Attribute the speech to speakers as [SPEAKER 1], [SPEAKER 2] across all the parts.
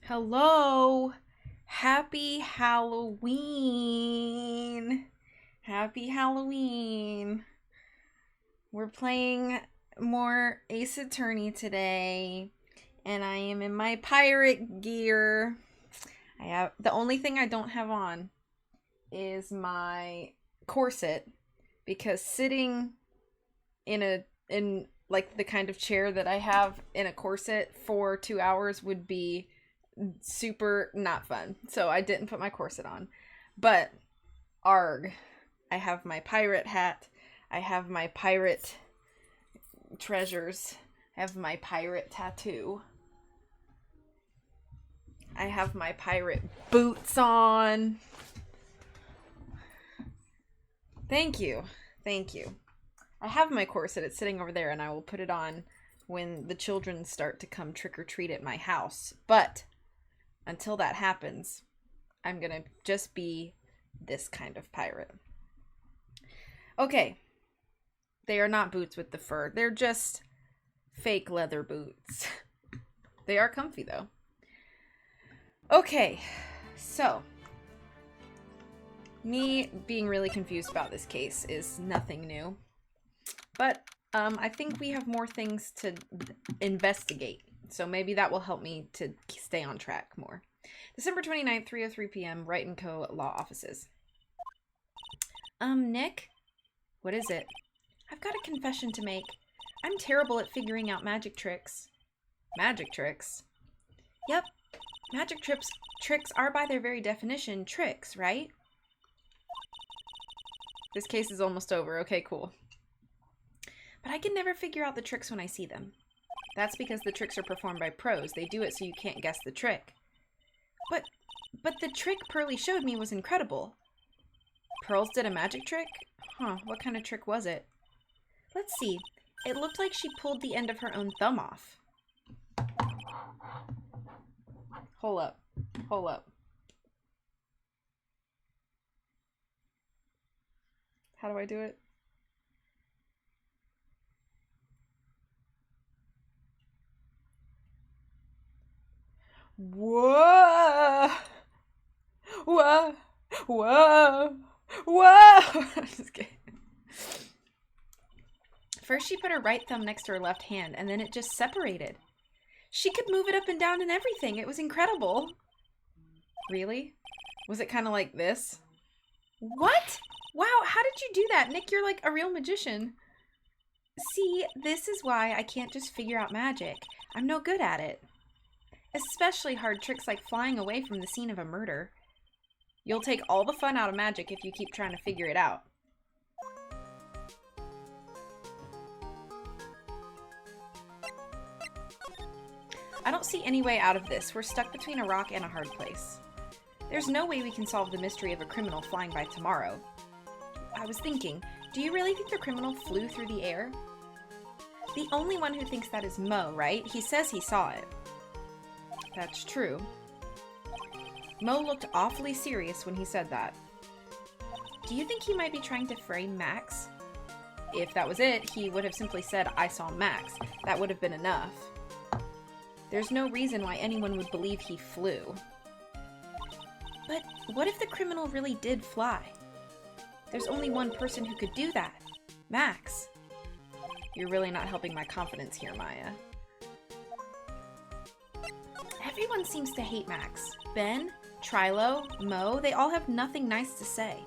[SPEAKER 1] Hello. Happy Halloween. Happy Halloween. We're playing more Ace Attorney today, and I am in my pirate gear. I have the only thing I don't have on is my corset because sitting in like the kind of chair that I have in a corset for 2 hours would be super not fun. So I didn't put my corset on. But arg, I have my pirate hat. I have my pirate treasures. I have my pirate tattoo. I have my pirate boots on. Thank you. Thank you. I have my corset. It's sitting over there, and I will put it on when the children start to come trick-or-treat at my house. But until that happens, I'm gonna just be this kind of pirate. Okay. They are not boots with the fur. They're just fake leather boots. They are comfy, though. Okay. So, me being really confused about this case is nothing new. But I think we have more things to investigate. So maybe that will help me to stay on track more. December 29th, 3:03 p.m., Wright & Co. Law Offices. Nick? What is it? I've got a confession to make. I'm terrible at figuring out magic tricks. Magic tricks? Yep. Magic tricks are by their very definition tricks, right? This case is almost over. Okay, cool. But I can never figure out the tricks when I see them. That's because the tricks are performed by pros. They do it so you can't guess the trick. But the trick Pearlie showed me was incredible. Pearls did a magic trick? Huh, what kind of trick was it? Let's see. It looked like she pulled the end of her own thumb off. Hold up. Hold up. How do I do it? Whoa! Whoa! Whoa! Whoa! I'm just kidding. First she put her right thumb next to her left hand, and then it just separated. She could move it up and down and everything. It was incredible. Really? Was it kind of like this? What? Wow, how did you do that? Nick, you're like a real magician. See, this is why I can't just figure out magic. I'm no good at it. Especially hard tricks like flying away from the scene of a murder. You'll take all the fun out of magic if you keep trying to figure it out. I don't see any way out of this. We're stuck between a rock and a hard place. There's no way we can solve the mystery of a criminal flying by tomorrow. I was thinking, do you really think the criminal flew through the air? The only one who thinks that is Mo, right? He says he saw it. That's true. Mo looked awfully serious when he said that. Do you think he might be trying to frame Max? If that was it, he would have simply said, I saw Max. That would have been enough. There's no reason why anyone would believe he flew. But what if the criminal really did fly? There's only one person who could do that. Max. You're really not helping my confidence here, Maya. Everyone seems to hate Max. Ben, Trilo, Mo, they all have nothing nice to say.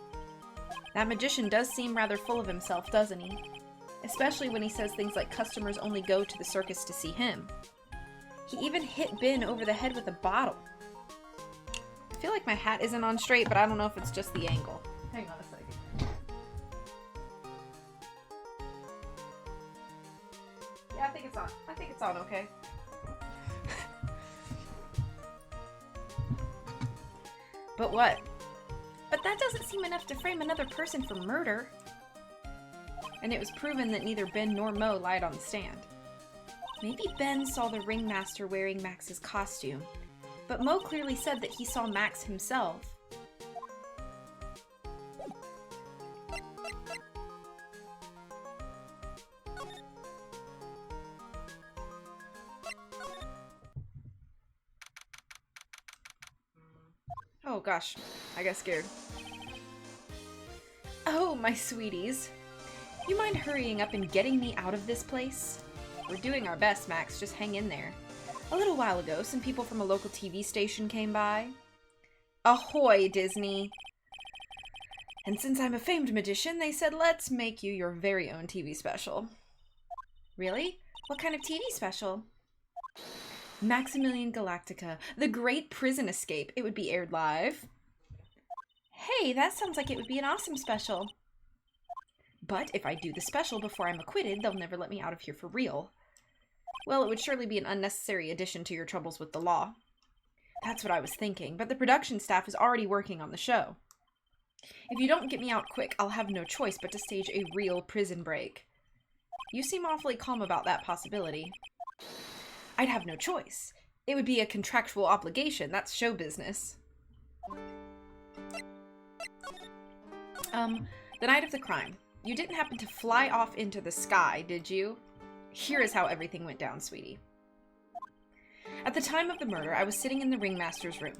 [SPEAKER 1] That magician does seem rather full of himself, doesn't he? Especially when he says things like customers only go to the circus to see him. He even hit Ben over the head with a bottle. I feel like my hat isn't on straight, but I don't know if it's just the angle. Hang on a second. Yeah, I think it's on. I think it's on okay. But what? But that doesn't seem enough to frame another person for murder. And it was proven that neither Ben nor Mo lied on the stand. Maybe Ben saw the ringmaster wearing Max's costume, but Mo clearly said that he saw Max himself. Oh gosh, I got scared. Oh, my sweeties. You mind hurrying up and getting me out of this place? We're doing our best, Max. Just hang in there. A little while ago, some people from a local TV station came by. Ahoy, Disney! And since I'm a famed magician, they said, let's make you your very own TV special. Really? What kind of TV special? Maximilian Galactica, the Great Prison Escape. It would be aired live. Hey, that sounds like it would be an awesome special. But if I do the special before I'm acquitted, they'll never let me out of here for real. Well, it would surely be an unnecessary addition to your troubles with the law. That's what I was thinking, but the production staff is already working on the show. If you don't get me out quick, I'll have no choice but to stage a real prison break. You seem awfully calm about that possibility. I'd have no choice. It would be a contractual obligation. That's show business. The night of the crime. You didn't happen to fly off into the sky, did you? Here is how everything went down, sweetie. At the time of the murder, I was sitting in the ringmaster's room.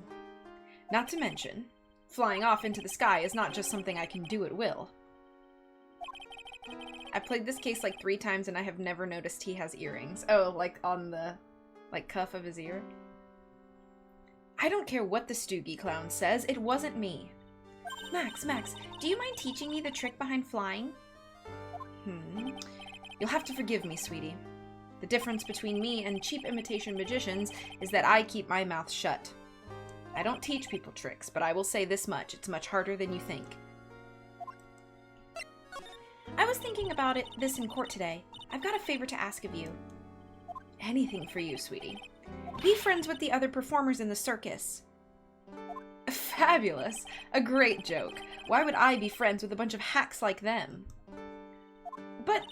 [SPEAKER 1] Not to mention, flying off into the sky is not just something I can do at will. I've played this case like 3 times and I have never noticed he has earrings. Oh, like on the cuff of his ear? I don't care what the Stoogie clown says, it wasn't me. Max, do you mind teaching me the trick behind flying? You'll have to forgive me, sweetie. The difference between me and cheap imitation magicians is that I keep my mouth shut. I don't teach people tricks, but I will say this much, it's much harder than you think. I was thinking about this in court today. I've got a favor to ask of you. Anything for you, sweetie. Be friends with the other performers in the circus. Fabulous! A great joke. Why would I be friends with a bunch of hacks like them? But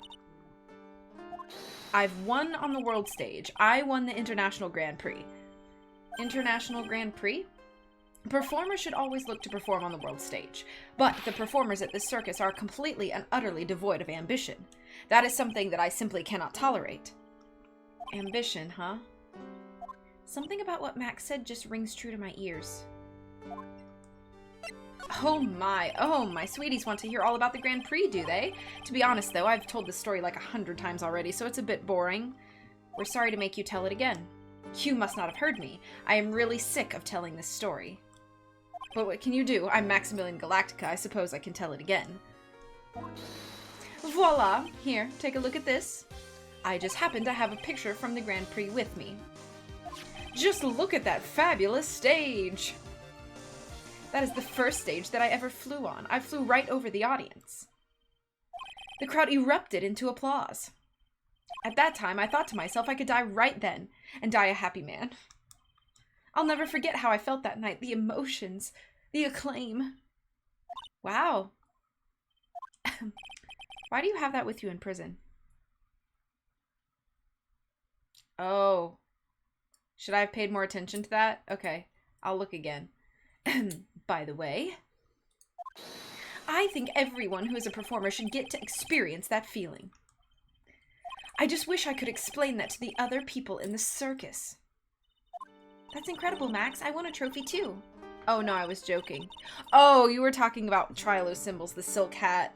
[SPEAKER 1] I've won on the world stage. I won the International Grand Prix. International Grand Prix? Performers should always look to perform on the world stage, but the performers at this circus are completely and utterly devoid of ambition. That is something that I simply cannot tolerate. Ambition, huh? Something about what Max said just rings true to my ears. Oh, my sweeties want to hear all about the Grand Prix, do they? To be honest, though, I've told this story like 100 times already, so it's a bit boring. We're sorry to make you tell it again. You must not have heard me. I am really sick of telling this story. But what can you do? I'm Maximilian Galactica. I suppose I can tell it again. Voila! Here, take a look at this. I just happen to have a picture from the Grand Prix with me. Just look at that fabulous stage! That is the first stage that I ever flew on. I flew right over the audience. The crowd erupted into applause. At that time, I thought to myself I could die right then, and die a happy man. I'll never forget how I felt that night, the emotions, the acclaim. Wow. Why do you have that with you in prison? Oh. Should I have paid more attention to that? Okay, I'll look again. By the way, I think everyone who is a performer should get to experience that feeling. I just wish I could explain that to the other people in the circus. That's incredible, Max. I won a trophy too. Oh no, I was joking. Oh, you were talking about Trilo symbols, the silk hat,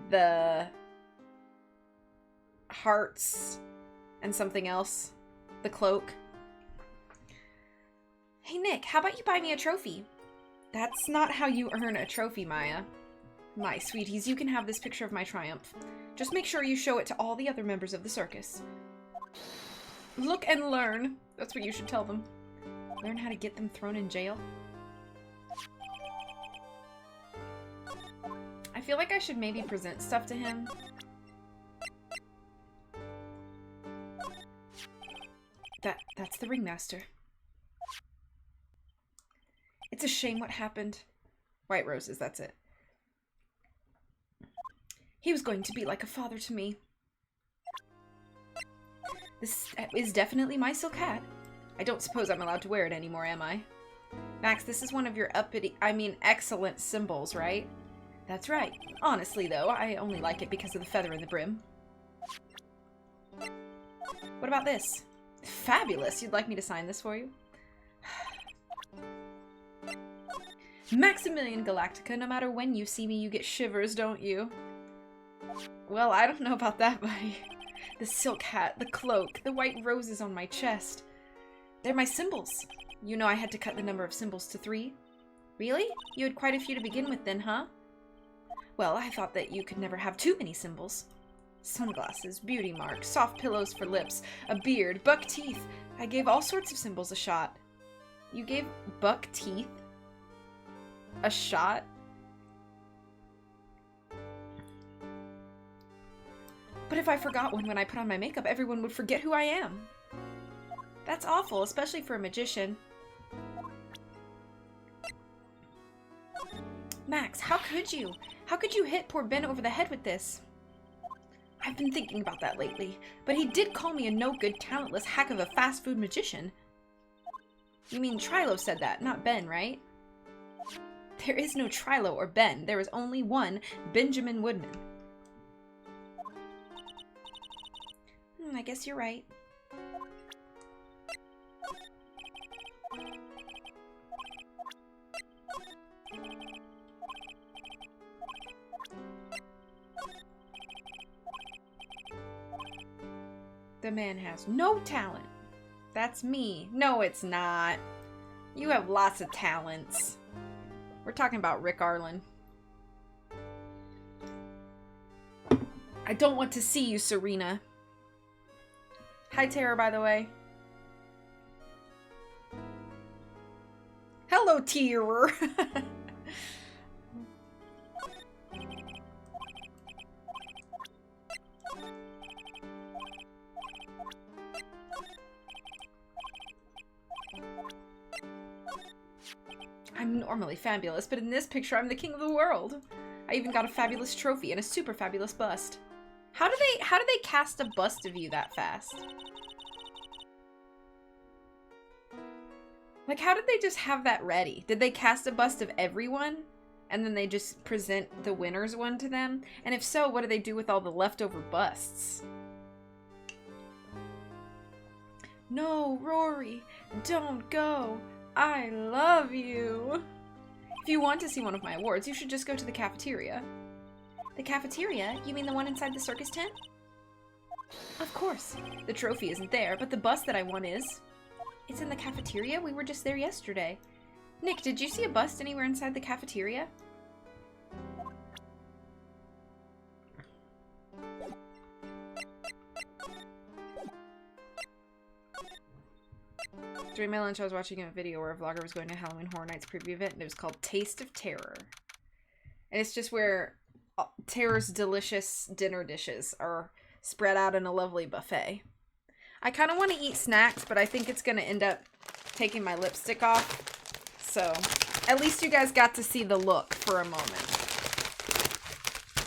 [SPEAKER 1] the hearts, and something else. The cloak. Hey Nick, how about you buy me a trophy? That's not how you earn a trophy, Maya. My sweeties, you can have this picture of my triumph. Just make sure you show it to all the other members of the circus. Look and learn. That's what you should tell them. Learn how to get them thrown in jail. I feel like I should maybe present stuff to him. That's the ringmaster. It's a shame what happened. White roses, that's it. He was going to be like a father to me. This is definitely my silk hat. I don't suppose I'm allowed to wear it anymore, am I? Max, this is one of your excellent symbols, right? That's right. Honestly, though, I only like it because of the feather in the brim. What about this? Fabulous! You'd like me to sign this for you? Maximilian Galactica, no matter when you see me, you get shivers, don't you? Well, I don't know about that, buddy. The silk hat, the cloak, the white roses on my chest. They're my symbols. You know I had to cut the number of symbols to 3. Really? You had quite a few to begin with then, huh? Well, I thought that you could never have too many symbols. Sunglasses, beauty marks, soft pillows for lips, a beard, buck teeth. I gave all sorts of symbols a shot. You gave buck teeth a shot? But if I forgot one when I put on my makeup, everyone would forget who I am. That's awful, especially for a magician. Max, how could you? How could you hit poor Ben over the head with this? I've been thinking about that lately, but he did call me a no-good, talentless hack of a fast food magician. You mean Trilo said that, not Ben, right? There is no Trilo or Ben. There is only one Benjamin Woodman. I guess you're right. The man has no talent. That's me. No, it's not. You have lots of talents. We're talking about Rick Arlen. I don't want to see you, Serena. Hi, Tara, by the way. Hello, Tara. I'm normally fabulous, but in this picture, I'm the king of the world. I even got a fabulous trophy and a super fabulous bust. How do they cast a bust of you that fast? Like, how did they just have that ready? Did they cast a bust of everyone? And then they just present the winner's one to them? And if so, what do they do with all the leftover busts? No, Rory, don't go. I love you. If you want to see one of my awards, you should just go to the cafeteria. The cafeteria? You mean the one inside the circus tent? Of course. The trophy isn't there, but the bust that I won is. It's in the cafeteria? We were just there yesterday. Nick, did you see a bust anywhere inside the cafeteria? During my lunch, I was watching a video where a vlogger was going to Halloween Horror Nights preview event, and it was called Taste of Terror. And it's just where Terror's delicious dinner dishes are spread out in a lovely buffet. I kind of want to eat snacks, but I think it's going to end up taking my lipstick off. So, at least you guys got to see the look for a moment.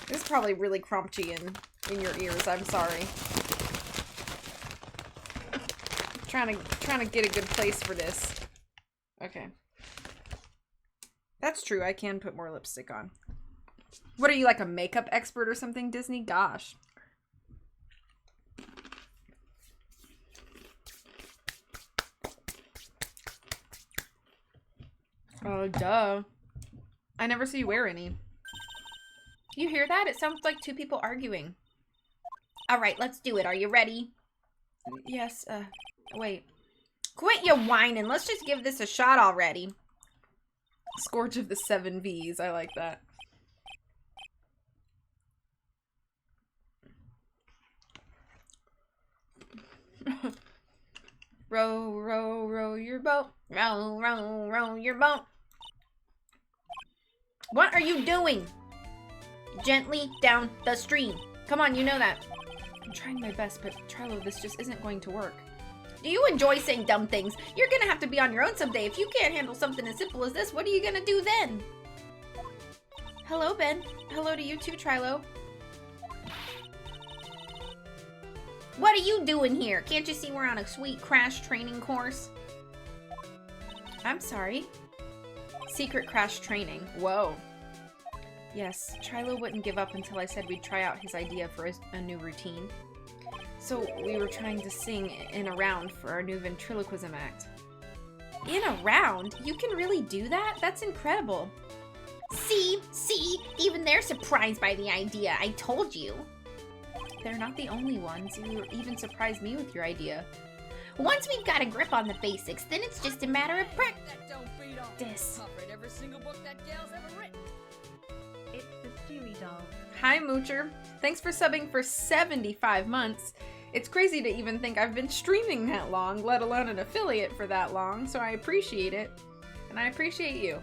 [SPEAKER 1] This is probably really crumpy in your ears. I'm sorry. Trying to get a good place for this. Okay. That's true. I can put more lipstick on. What are you, like a makeup expert or something, Disney? Gosh. Oh, duh. I never see you wear any. You hear that? It sounds like two people arguing. All right, let's do it. Are you ready? Yes, wait. Quit your whining. Let's just give this a shot already. Scourge of the 7 V's. I like that. Row, row, row your boat. Row, row, row your boat. What are you doing? Gently down the stream. Come on, you know that. I'm trying my best, but Trilo, this just isn't going to work. Do you enjoy saying dumb things? You're gonna have to be on your own someday. If you can't handle something as simple as this, what are you gonna do then? Hello, Ben. Hello to you too, Trilo. What are you doing here? Can't you see we're on a sweet crash training course? I'm sorry. Secret crash training. Whoa. Yes, Trilo wouldn't give up until I said we'd try out his idea for a new routine. So we were trying to sing in a round for our new ventriloquism act. In a round? You can really do that? That's incredible.
[SPEAKER 2] See? Even they're surprised by the idea. I told you.
[SPEAKER 1] They're not the only ones. You even surprised me with your idea.
[SPEAKER 2] Once we've got a grip on the basics, then it's just a matter of practice.
[SPEAKER 3] Every single book that gal's ever written.
[SPEAKER 4] It's the Stewie doll.
[SPEAKER 1] Hi, Moocher. Thanks for subbing for 75 months. It's crazy to even think I've been streaming that long, let alone an affiliate for that long, so I appreciate it. And I appreciate you.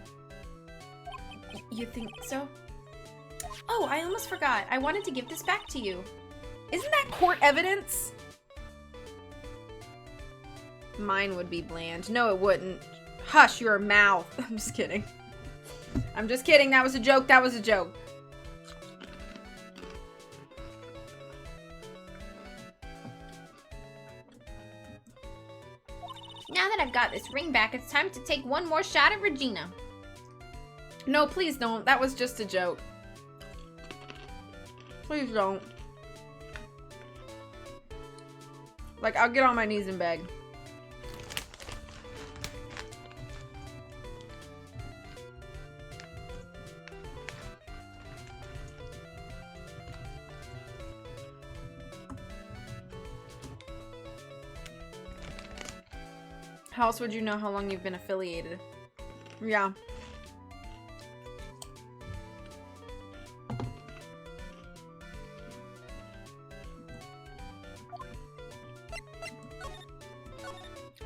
[SPEAKER 1] You think so? Oh, I almost forgot. I wanted to give this back to you. Isn't that court evidence? Mine would be bland. No, it wouldn't. Hush your mouth. I'm just kidding. I'm just kidding. That was a joke. That was a joke.
[SPEAKER 2] Now that I've got this ring back, it's time to take one more shot at Regina.
[SPEAKER 1] No, please don't. That was just a joke. Please don't. Like, I'll get on my knees and beg. How else would you know how long you've been affiliated? Yeah.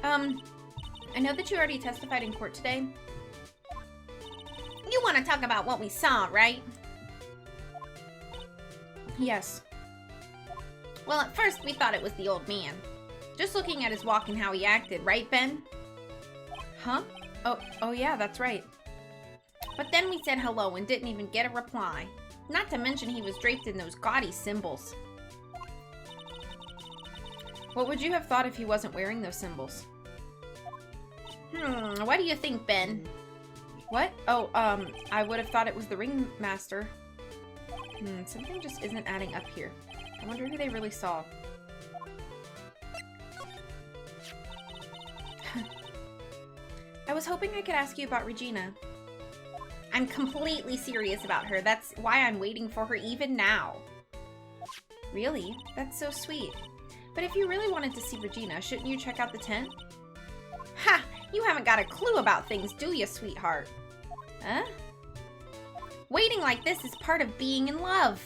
[SPEAKER 1] I know that you already testified in court today.
[SPEAKER 2] You want to talk about what we saw, right?
[SPEAKER 1] Yes.
[SPEAKER 2] Well, at first we thought it was the old man. Just looking at his walk and how he acted, right, Ben?
[SPEAKER 1] Huh? Oh yeah, that's right.
[SPEAKER 2] But then we said hello and didn't even get a reply. Not to mention he was draped in those gaudy symbols.
[SPEAKER 1] What would you have thought if he wasn't wearing those symbols?
[SPEAKER 2] What do you think, Ben?
[SPEAKER 1] What? Oh, I would have thought it was the ringmaster. Something just isn't adding up here. I wonder who they really saw. I was hoping I could ask you about Regina.
[SPEAKER 2] I'm completely serious about her. That's why I'm waiting for her even now.
[SPEAKER 1] Really? That's so sweet. But if you really wanted to see Regina, shouldn't you check out the tent?
[SPEAKER 2] Ha! You haven't got a clue about things, do you, sweetheart?
[SPEAKER 1] Huh?
[SPEAKER 2] Waiting like this is part of being in love.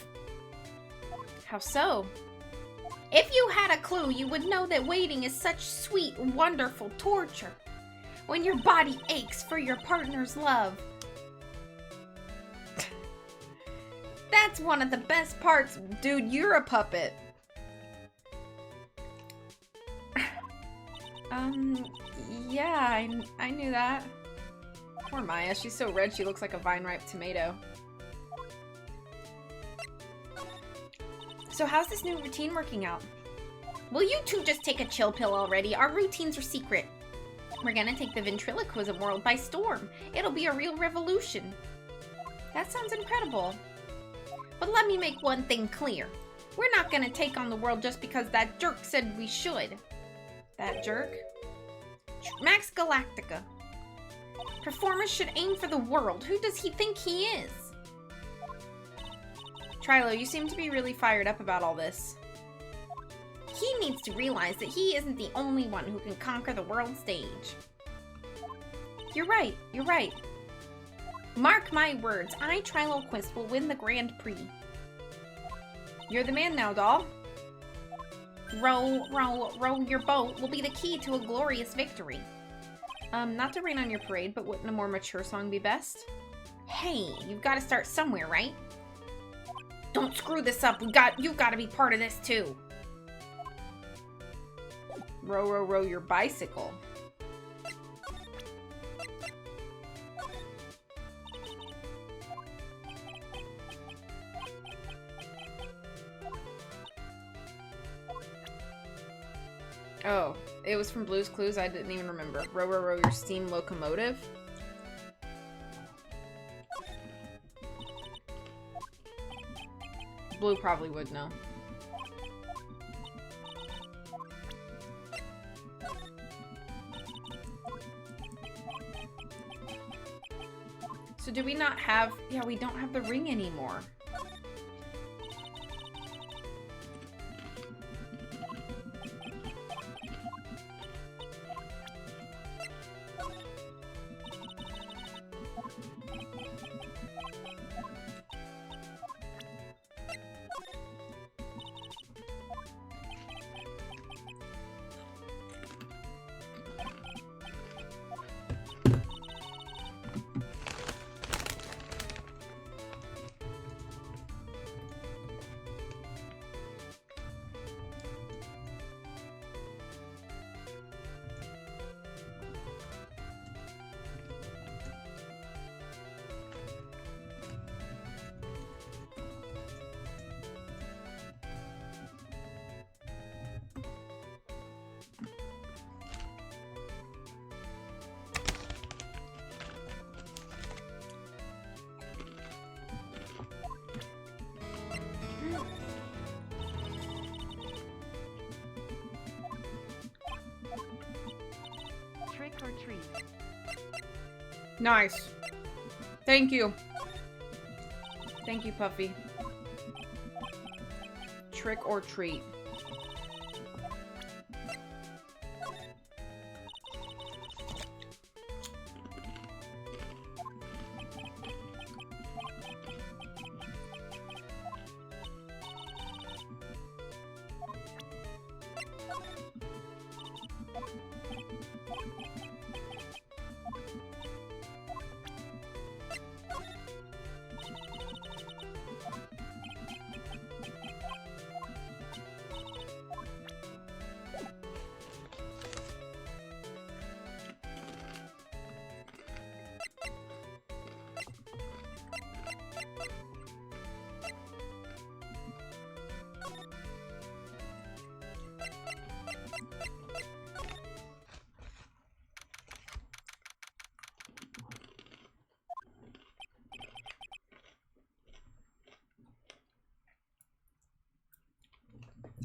[SPEAKER 1] How so?
[SPEAKER 2] If you had a clue, you would know that waiting is such sweet, wonderful torture. When your body aches for your partner's love. That's one of the best parts.
[SPEAKER 1] Dude, you're a puppet. Yeah, I knew that. Poor Maya, she's so red she looks like a vine-ripe tomato. So how's this new routine working out?
[SPEAKER 2] Will you two just take a chill pill already? Our routines are secret. We're gonna take the ventriloquism world by storm. It'll be a real revolution.
[SPEAKER 1] That sounds incredible.
[SPEAKER 2] But let me make one thing clear. We're not gonna take on the world just because that jerk said we should.
[SPEAKER 1] That jerk?
[SPEAKER 2] Max Galactica. Performers should aim for the world. Who does he think he is?
[SPEAKER 1] Trilo, you seem to be really fired up about all this.
[SPEAKER 2] He needs to realize that he isn't the only one who can conquer the world stage.
[SPEAKER 1] You're right, you're right.
[SPEAKER 2] Mark my words, I, Triloquist, will win the Grand Prix.
[SPEAKER 1] You're the man now, doll.
[SPEAKER 2] Row, row, row your boat will be the key to a glorious victory.
[SPEAKER 1] Not to rain on your parade, but wouldn't a more mature song be best?
[SPEAKER 2] Hey, you've got to start somewhere, right? Don't screw this up. You've got to be part of this too.
[SPEAKER 1] Row, row, row your bicycle. Oh, it was from Blue's Clues? I didn't even remember. Row, row, row your steam locomotive? Blue probably would know. So do we not have... Yeah, we don't have the ring anymore.
[SPEAKER 4] Trick or treat.
[SPEAKER 1] Nice. Thank you. Thank you, Puffy. Trick or treat.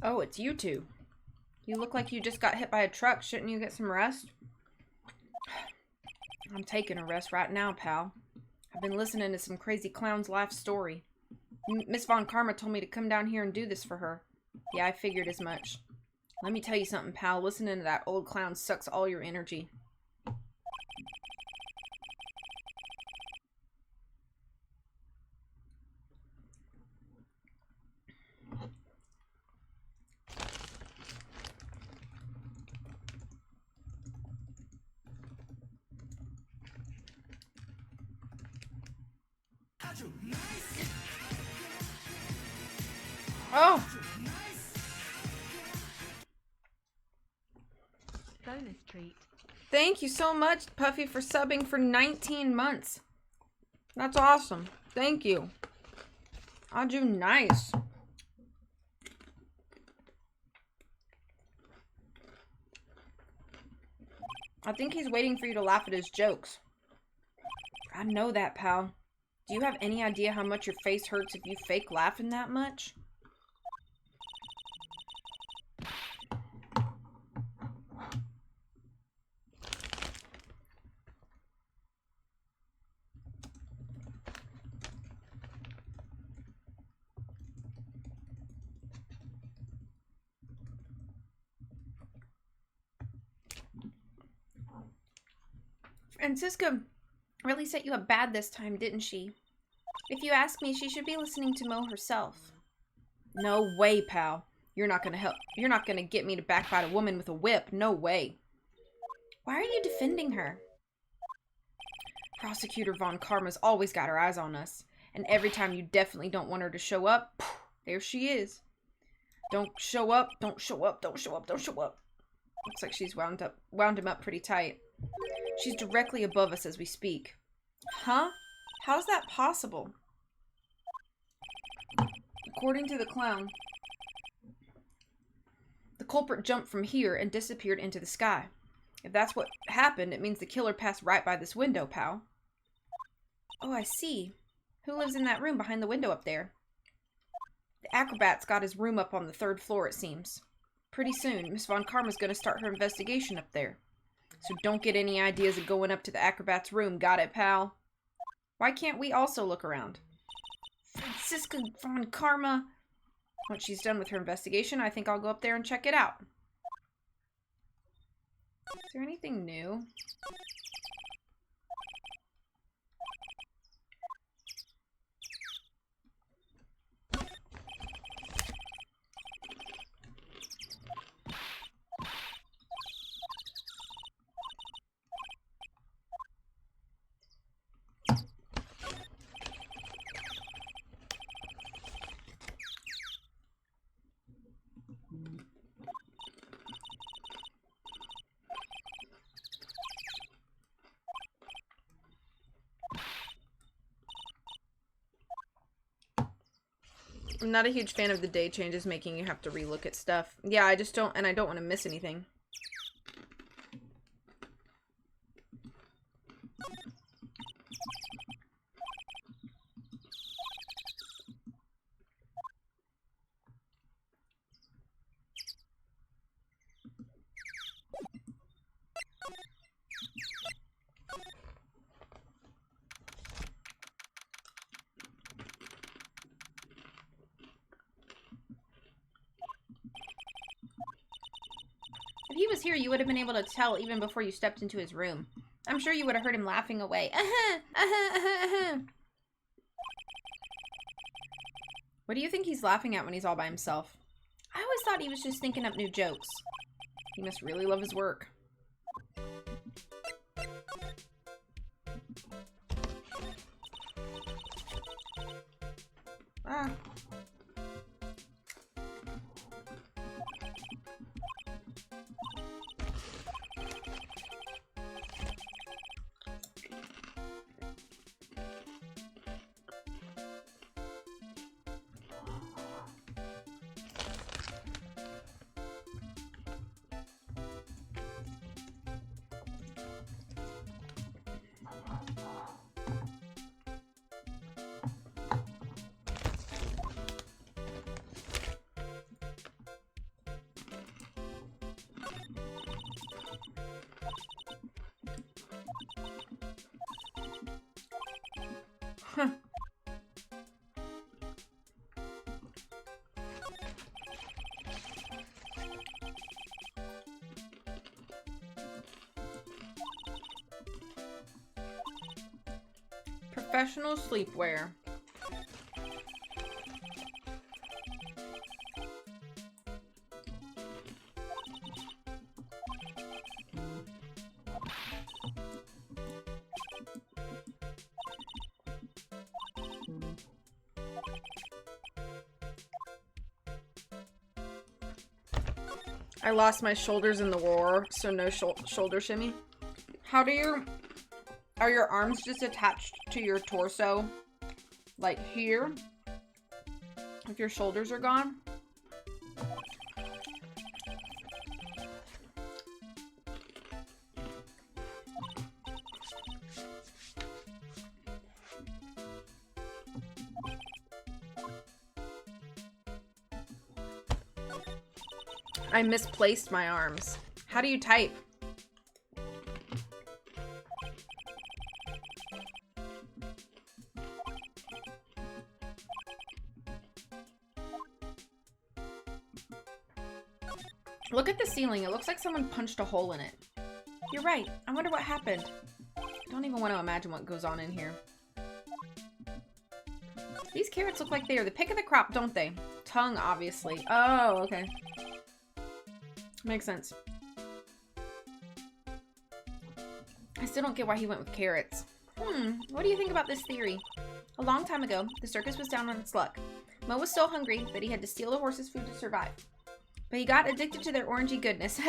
[SPEAKER 1] Oh, it's you two. You look like you just got hit by a truck. Shouldn't you get some rest? I'm taking a rest right now, pal. I've been listening to some crazy clown's life story. Miss Von Karma told me to come down here and do this for her. Yeah, I figured as much. Let me tell you something, pal. Listening to that old clown sucks all your energy. Oh!
[SPEAKER 4] Bonus treat.
[SPEAKER 1] Thank you so much, Puffy, for subbing for 19 months. That's awesome. Thank you. Aju, nice. I think he's waiting for you to laugh at his jokes. I know that, pal. Do you have any idea how much your face hurts if you fake laughing that much? Francisca really set you up bad this time, didn't she? If you ask me, she should be listening to Mo herself. No way, pal. You're not gonna help. You're not gonna get me to backbite a woman with a whip. No way. Why are you defending her? Prosecutor Von Karma's always got her eyes on us. And every time you definitely don't want her to show up, there she is. Don't show up, don't show up, don't show up, don't show up. Looks like she's wound him up pretty tight. She's directly above us as we speak. Huh? How's that possible? According to the clown, the culprit jumped from here and disappeared into the sky. If that's what happened, it means the killer passed right by this window, pal. Oh, I see. Who lives in that room behind the window up there? The acrobat's got his room up on the 3rd floor, it seems. Pretty soon, Miss Von Karma's gonna start her investigation up there. So don't get any ideas of going up to the acrobat's room, got it, pal? Why can't we also look around? Franziska von Karma. Once she's done with her investigation, I think I'll go up there and check it out. Is there anything new? I'm not a huge fan of the day changes making you have to relook at stuff. Yeah, I just don't, and I don't want to miss anything. If he was here, you would have been able to tell even before you stepped into his room. I'm sure you would have heard him laughing away. What do you think he's laughing at when he's all by himself? I always thought he was just thinking up new jokes. He must really love his work. Ah. Huh. Professional sleepwear. I lost my shoulders in the war, so no shoulder shimmy. How do are your arms just attached to your torso? Like here? If your shoulders are gone? I misplaced my arms. How do you type? Look at the ceiling. It looks like someone punched a hole in it. You're right. I wonder what happened. I don't even want to imagine what goes on in here. These carrots look like they are the pick of the crop, don't they? Tongue, obviously. Oh, okay. Makes sense. I still don't get why he went with carrots. What do you think about this theory? A long time ago, the circus was down on its luck. Mo was so hungry that he had to steal the horse's food to survive. But he got addicted to their orangey goodness.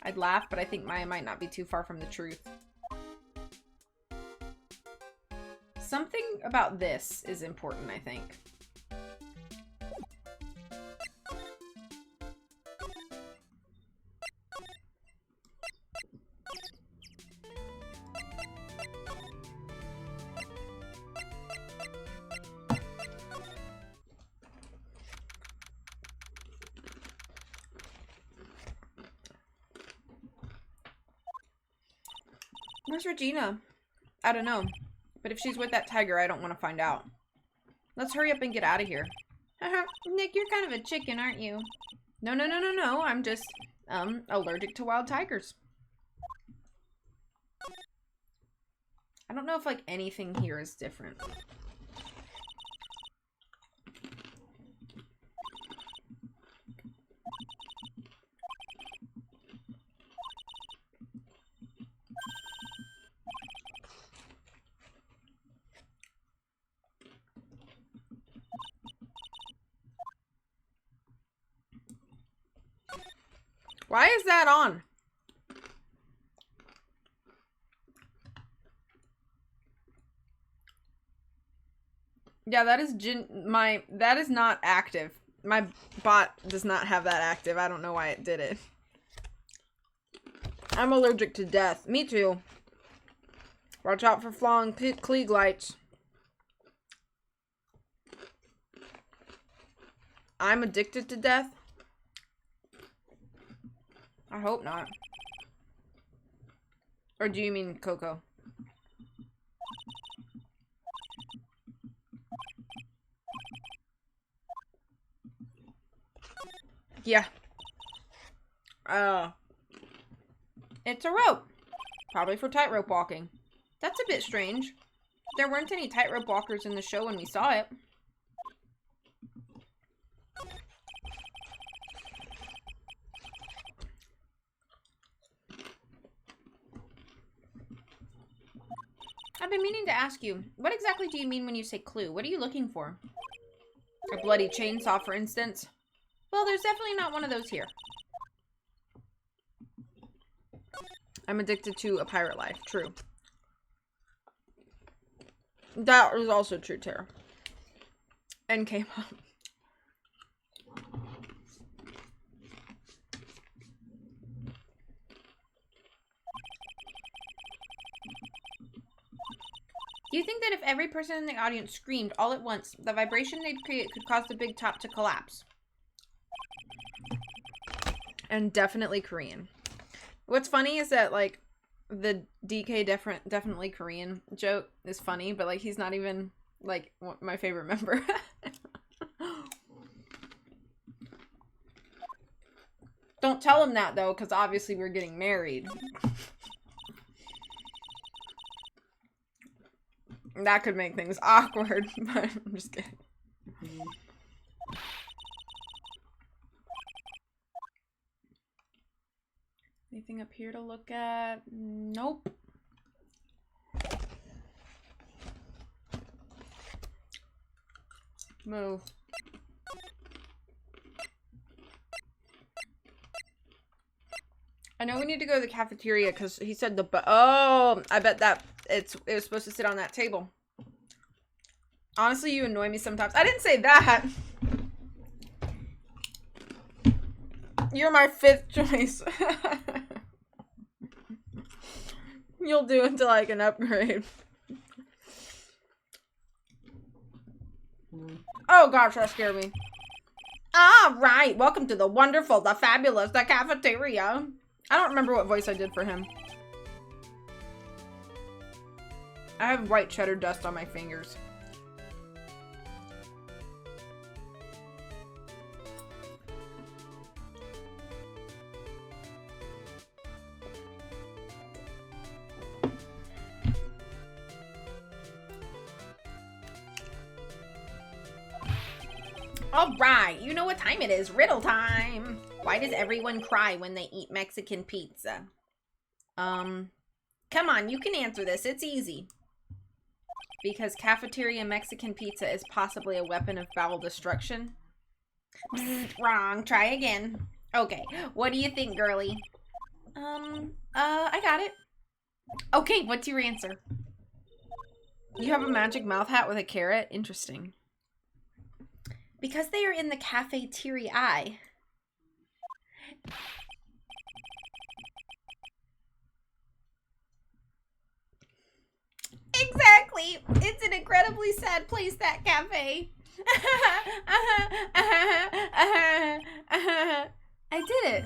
[SPEAKER 1] I'd laugh, but I think Maya might not be too far from the truth. Something about this is important, I think. Where's Regina? I don't know. But if she's with that tiger, I don't want to find out. Let's hurry up and get out of here.
[SPEAKER 2] Nick, you're kind of a chicken, aren't you?
[SPEAKER 1] No, no, no, no, no. I'm just, allergic to wild tigers. I don't know if, like, anything here is different. Why is that on? Yeah, that is that is not active. My bot does not have that active. I don't know why it did it. I'm allergic to death. Me too. Watch out for flying Klieg lights. I'm addicted to death. I hope not. Or do you mean Coco? Yeah. It's a rope. Probably for tightrope walking. That's a bit strange. There weren't any tightrope walkers in the show when we saw it. I've been meaning to ask you, what exactly do you mean when you say clue? What are you looking for? A bloody chainsaw, for instance? Well, there's definitely not one of those here. I'm addicted to a pirate life. True. That is also true, Tara. And K-pop. Do you think that if every person in the audience screamed all at once, the vibration they'd create could cause the big top to collapse? And definitely Korean. What's funny is that, like, the DK definitely Korean joke is funny, but, like, he's not even, like, my favorite member. Don't tell him that, though, because obviously we're getting married. That could make things awkward, but I'm just kidding. Anything up here to look at? Nope. Move. I know we need to go to the cafeteria because he said oh, I bet that it was supposed to sit on that table. Honestly, you annoy me sometimes. I didn't say that. You're my 5th choice. You'll do until I can upgrade. Oh gosh, that scared me. Ah, right. Welcome to the wonderful, the fabulous, the cafeteria. I don't remember what voice I did for him. I have white cheddar dust on my fingers. All right, you know what time it is. Riddle time. Why does everyone cry when they eat Mexican pizza? Come on, you can answer this. It's easy. Because cafeteria Mexican pizza is possibly a weapon of foul destruction. Wrong. Try again. Okay, what do you think, girly? I got it. Okay, what's your answer? You have a magic mouth hat with a carrot? Interesting. Because they are in the cafeteria. Exactly. It's an incredibly sad place, that cafe. I did it.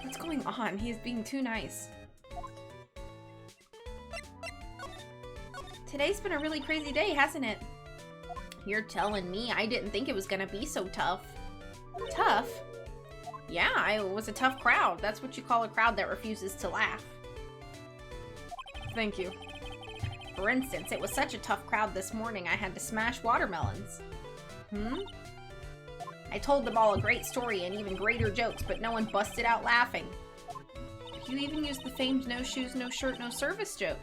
[SPEAKER 1] What's going on? He is being too nice.
[SPEAKER 2] Today's been a really crazy day, hasn't it? You're telling me I didn't think it was gonna be so tough. Tough? Yeah, it was a tough crowd. That's what you call a crowd that refuses to laugh.
[SPEAKER 1] Thank you.
[SPEAKER 2] For instance, it was such a tough crowd this morning I had to smash watermelons. I told them all a great story and even greater jokes, but no one busted out laughing.
[SPEAKER 1] You even used the famed no shoes, no shirt, no service joke.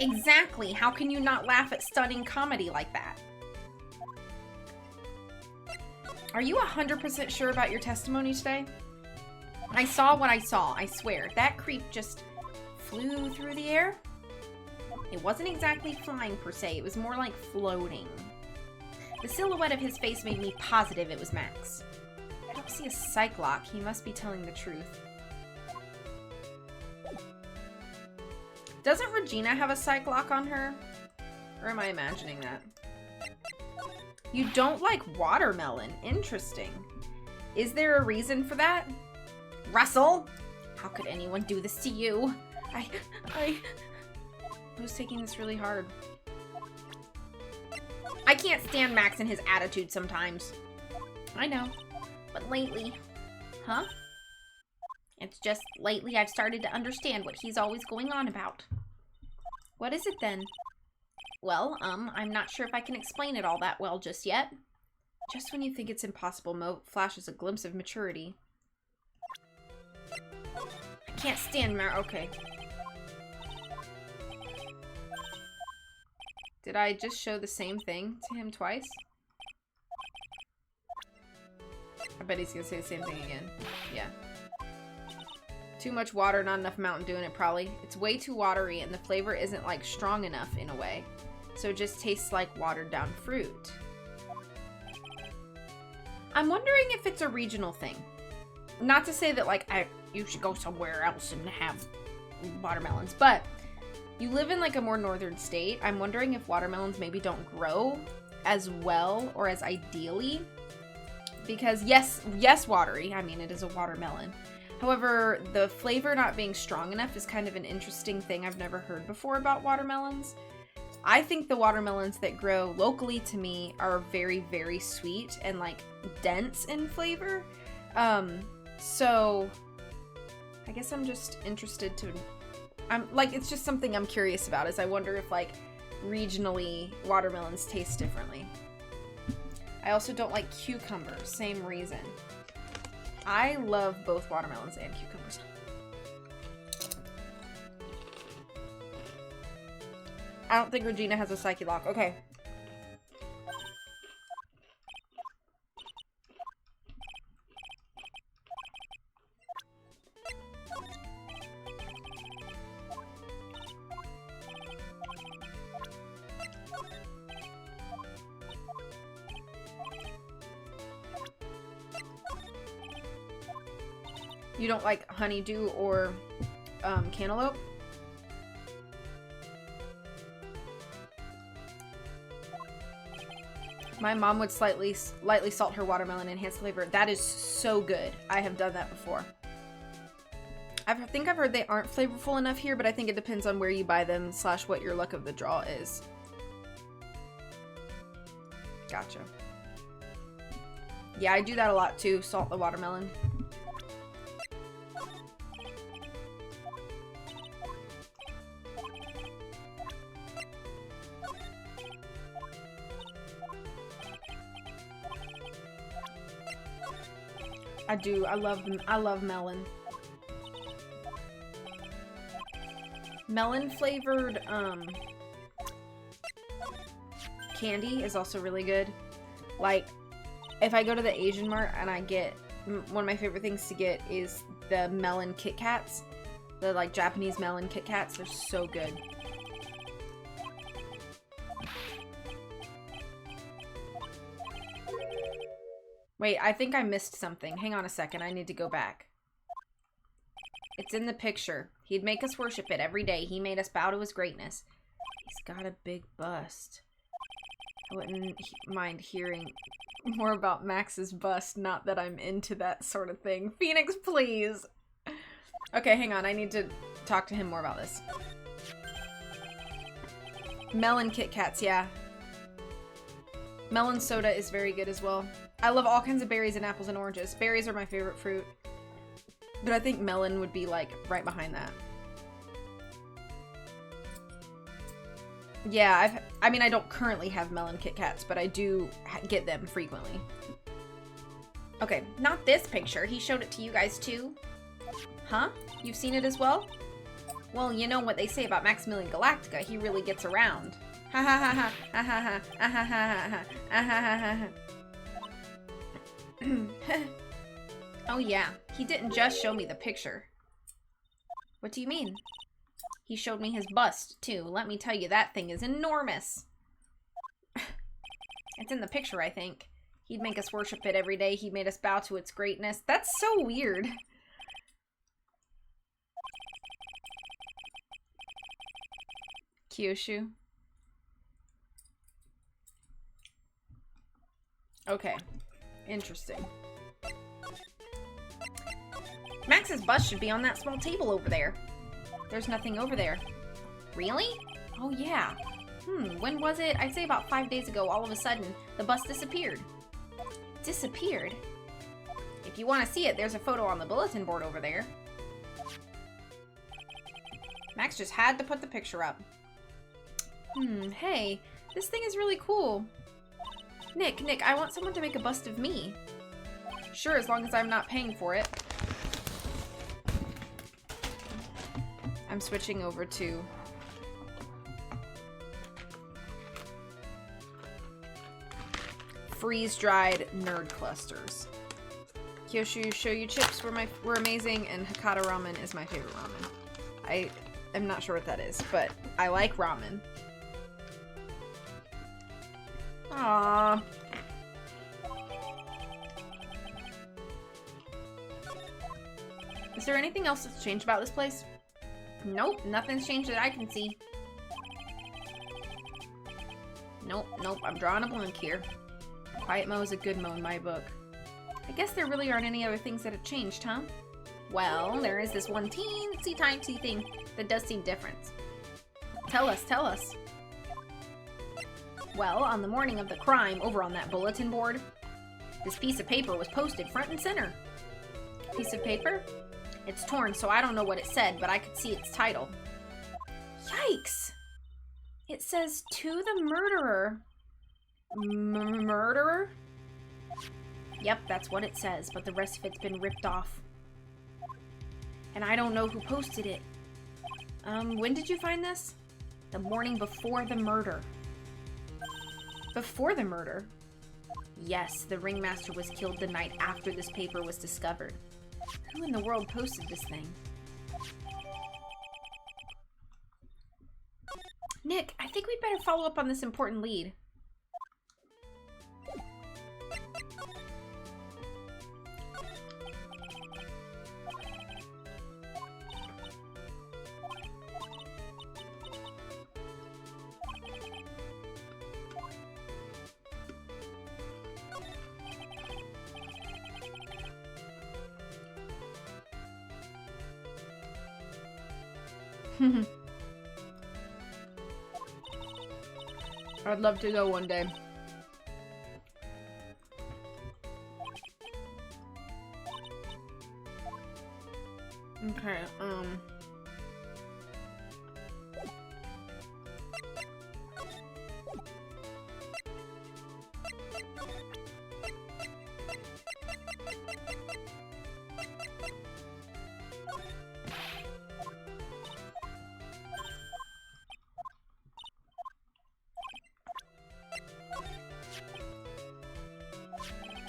[SPEAKER 2] Exactly. How can you not laugh at stunning comedy like that?
[SPEAKER 1] Are you 100% sure about your testimony today? I saw what I saw, I swear. That creep just flew through the air?
[SPEAKER 2] It wasn't exactly flying per se, it was more like floating. The silhouette of his face made me positive it was Max.
[SPEAKER 1] I don't see a psych lock. He must be telling the truth. Doesn't Regina have a psych lock on her? Or am I imagining that? You don't like watermelon. Interesting. Is there a reason for that?
[SPEAKER 2] Russell! How could anyone do this to you?
[SPEAKER 1] Who's taking this really hard?
[SPEAKER 2] I can't stand Max and his attitude sometimes.
[SPEAKER 1] I know.
[SPEAKER 2] But lately... Huh? It's just lately I've started to understand what he's always going on about.
[SPEAKER 1] What is it then?
[SPEAKER 2] Well, I'm not sure if I can explain it all that well just yet.
[SPEAKER 1] Just when you think it's impossible, Mo flashes a glimpse of maturity.
[SPEAKER 2] I can't stand okay.
[SPEAKER 1] Did I just show the same thing to him twice? I bet he's gonna say the same thing again. Yeah. Too much water, not enough Mountain Dew in it, probably. It's way too watery, and the flavor isn't, like, strong enough in a way. So it just tastes like watered down fruit. I'm wondering if it's a regional thing. Not to say that, like, you should go somewhere else and have watermelons, but you live in, like, a more northern state. I'm wondering if watermelons maybe don't grow as well or as ideally. Because, yes, watery. I mean, it is a watermelon. However, the flavor not being strong enough is kind of an interesting thing I've never heard before about watermelons. I think the watermelons that grow locally to me are very, very sweet and, like, dense in flavor. So I guess I'm just interested to... it's just something I'm curious about, is I wonder if, like, regionally watermelons taste differently. I also don't like cucumbers, same reason. I love both watermelons and cucumbers. I don't think Regina has a psyche lock. Okay. You don't like honeydew or cantaloupe? My mom would lightly salt her watermelon and enhance flavor. That is so good. I have done that before. I think I've heard they aren't flavorful enough here, but I think it depends on where you buy them / what your luck of the draw is. Gotcha. Yeah, I do that a lot too. Salt the watermelon. I do. I love melon. Melon flavored candy is also really good. Like, if I go to the Asian Mart and I get one of my favorite things to get is the melon Kit Kats. The, like, Japanese melon Kit Kats. They're so good. Wait, I think I missed something. Hang on a second. I need to go back. It's in the picture. He'd make us worship it every day. He made us bow to his greatness. He's got a big bust. I wouldn't mind hearing more about Max's bust. Not that I'm into that sort of thing. Phoenix, please. Okay, hang on. I need to talk to him more about this. Melon Kit Kats, yeah. Melon soda is very good as well. I love all kinds of berries and apples and oranges. Berries are my favorite fruit. But I think melon would be, like, right behind that. Yeah, I mean, I don't currently have melon Kit Kats, but I do get them frequently. Okay, not this picture. He showed it to you guys, too. Huh? You've seen it as well? Well, you know what they say about Maximilian Galactica. He really gets around. Ha ha ha ha ha ha ha ha ha ha ha ha. Oh yeah, he didn't just show me the picture. What do you mean? He showed me his bust, too. Let me tell you, that thing is enormous. It's in the picture, I think. He'd make us worship it every day. He made us bow to its greatness. That's so weird. Kyushu. Okay. Interesting. Max's bust should be on that small table over there. There's nothing over there. Really? Oh, yeah. When was it? I'd say about 5 days ago, all of a sudden, the bust disappeared. Disappeared? If you want to see it, there's a photo on the bulletin board over there. Max just had to put the picture up. Hey, this thing is really cool. Nick, I want someone to make a bust of me. Sure, as long as I'm not paying for it. I'm switching over to freeze-dried nerd clusters. Kyushu shoyu chips were amazing, and Hakata ramen is my favorite ramen. I am not sure what that is, but I like ramen. Aww. Is there anything else that's changed about this place? Nope, nothing's changed that I can see. Nope, I'm drawing a blank here. Quiet Mo is a good Mo in my book. I guess there really aren't any other things that have changed, huh? Well, there is this one teensy-tiny thing that does seem different. Tell us. Well, on the morning of the crime, over on that bulletin board, this piece of paper was posted front and center. Piece of paper? It's torn, so I don't know what it said, but I could see its title. Yikes! It says, "To the murderer." Murderer? Yep, that's what it says, but the rest of it's been ripped off. And I don't know who posted it. When did you find this? The morning before the murder. Before the murder? Yes, the ringmaster was killed the night after this paper was discovered. Who in the world posted this thing? Nick, I think we'd better follow up on this important lead. I'd love to go one day. Okay,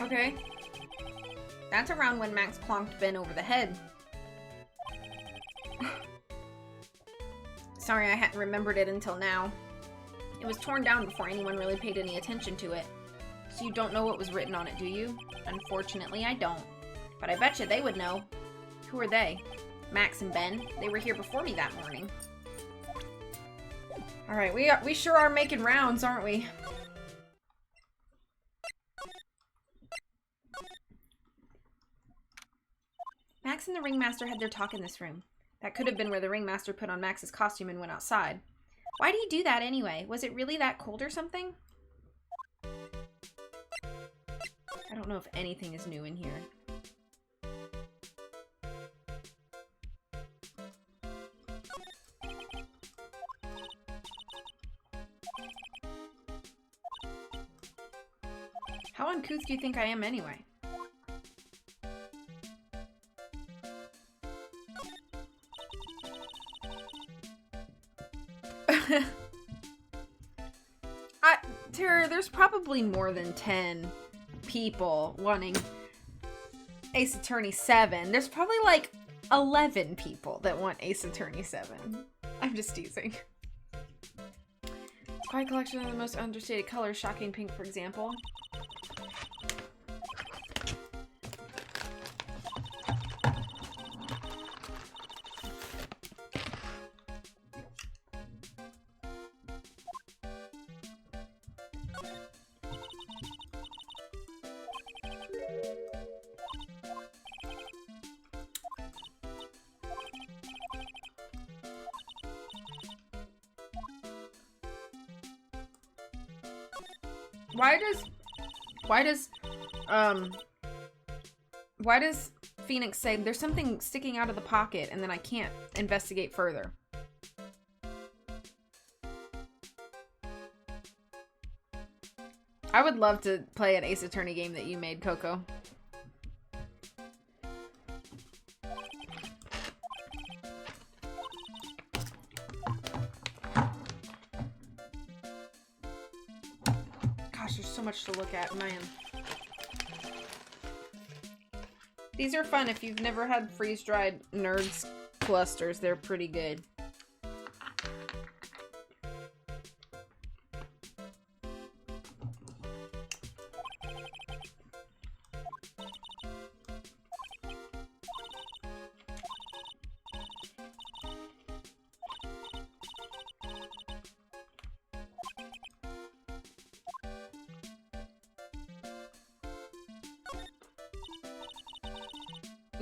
[SPEAKER 1] Okay. That's around when Max clonked Ben over the head. Sorry, I hadn't remembered it until now. It was torn down before anyone really paid any attention to it. So you don't know what was written on it, do you? Unfortunately, I don't. But I bet you they would know. Who are they? Max and Ben. They were here before me that morning. Alright, we sure are making rounds, aren't we? Max and the ringmaster had their talk in this room. That could have been where the ringmaster put on Max's costume and went outside.
[SPEAKER 2] Why do you do that anyway? Was it really that cold or something? I don't know if anything is new in here. How uncouth do you think I am anyway? Tara, there's probably more than 10 people wanting Ace Attorney 7. There's probably like 11 people that want Ace Attorney 7. I'm just teasing. Quite a collection of the most understated colors, shocking pink, for example. Why does Phoenix say there's something sticking out of the pocket and then I can't investigate further? I would love to play an Ace Attorney game that you made, Coco. Gosh, there's so much to look at, man. These are fun if you've never had freeze-dried Nerds clusters. They're pretty good.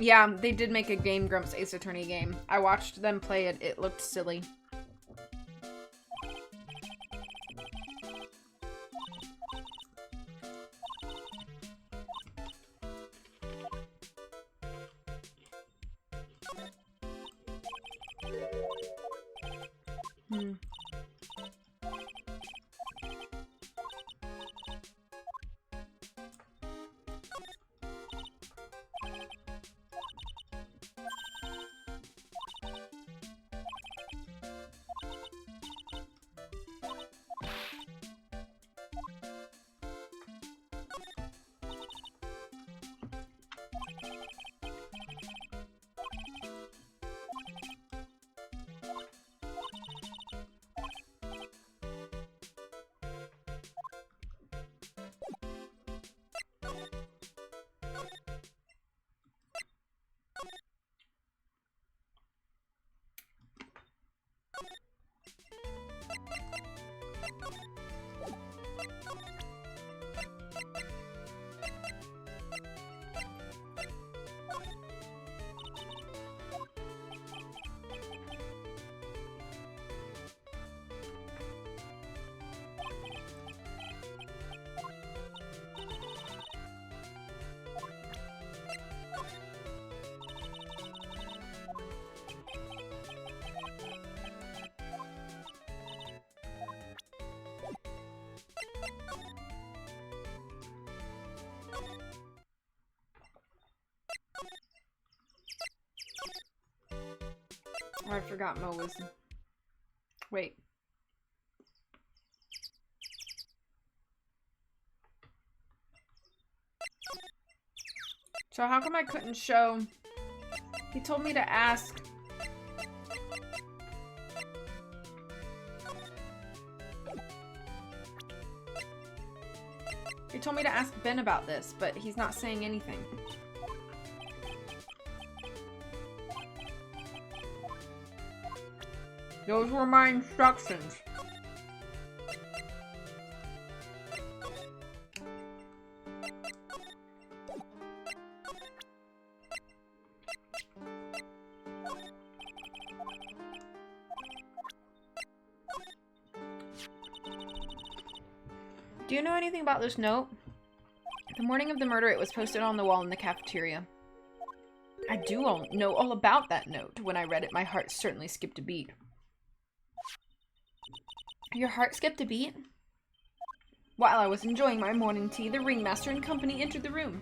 [SPEAKER 2] Yeah, they did make a Game Grumps Ace Attorney game. I watched them play it. It looked silly. Oh, I forgot Mo was... Wait. So how come I couldn't show... He told me to ask... He told me to ask Ben about this, but he's not saying anything. Those were my instructions. Do you know anything about this note? The morning of the murder, it was posted on the wall in the cafeteria. I do know all about that note. When I read it, my heart certainly skipped a beat. Your heart skipped a beat? While I was enjoying my morning tea, the ringmaster and company entered the room.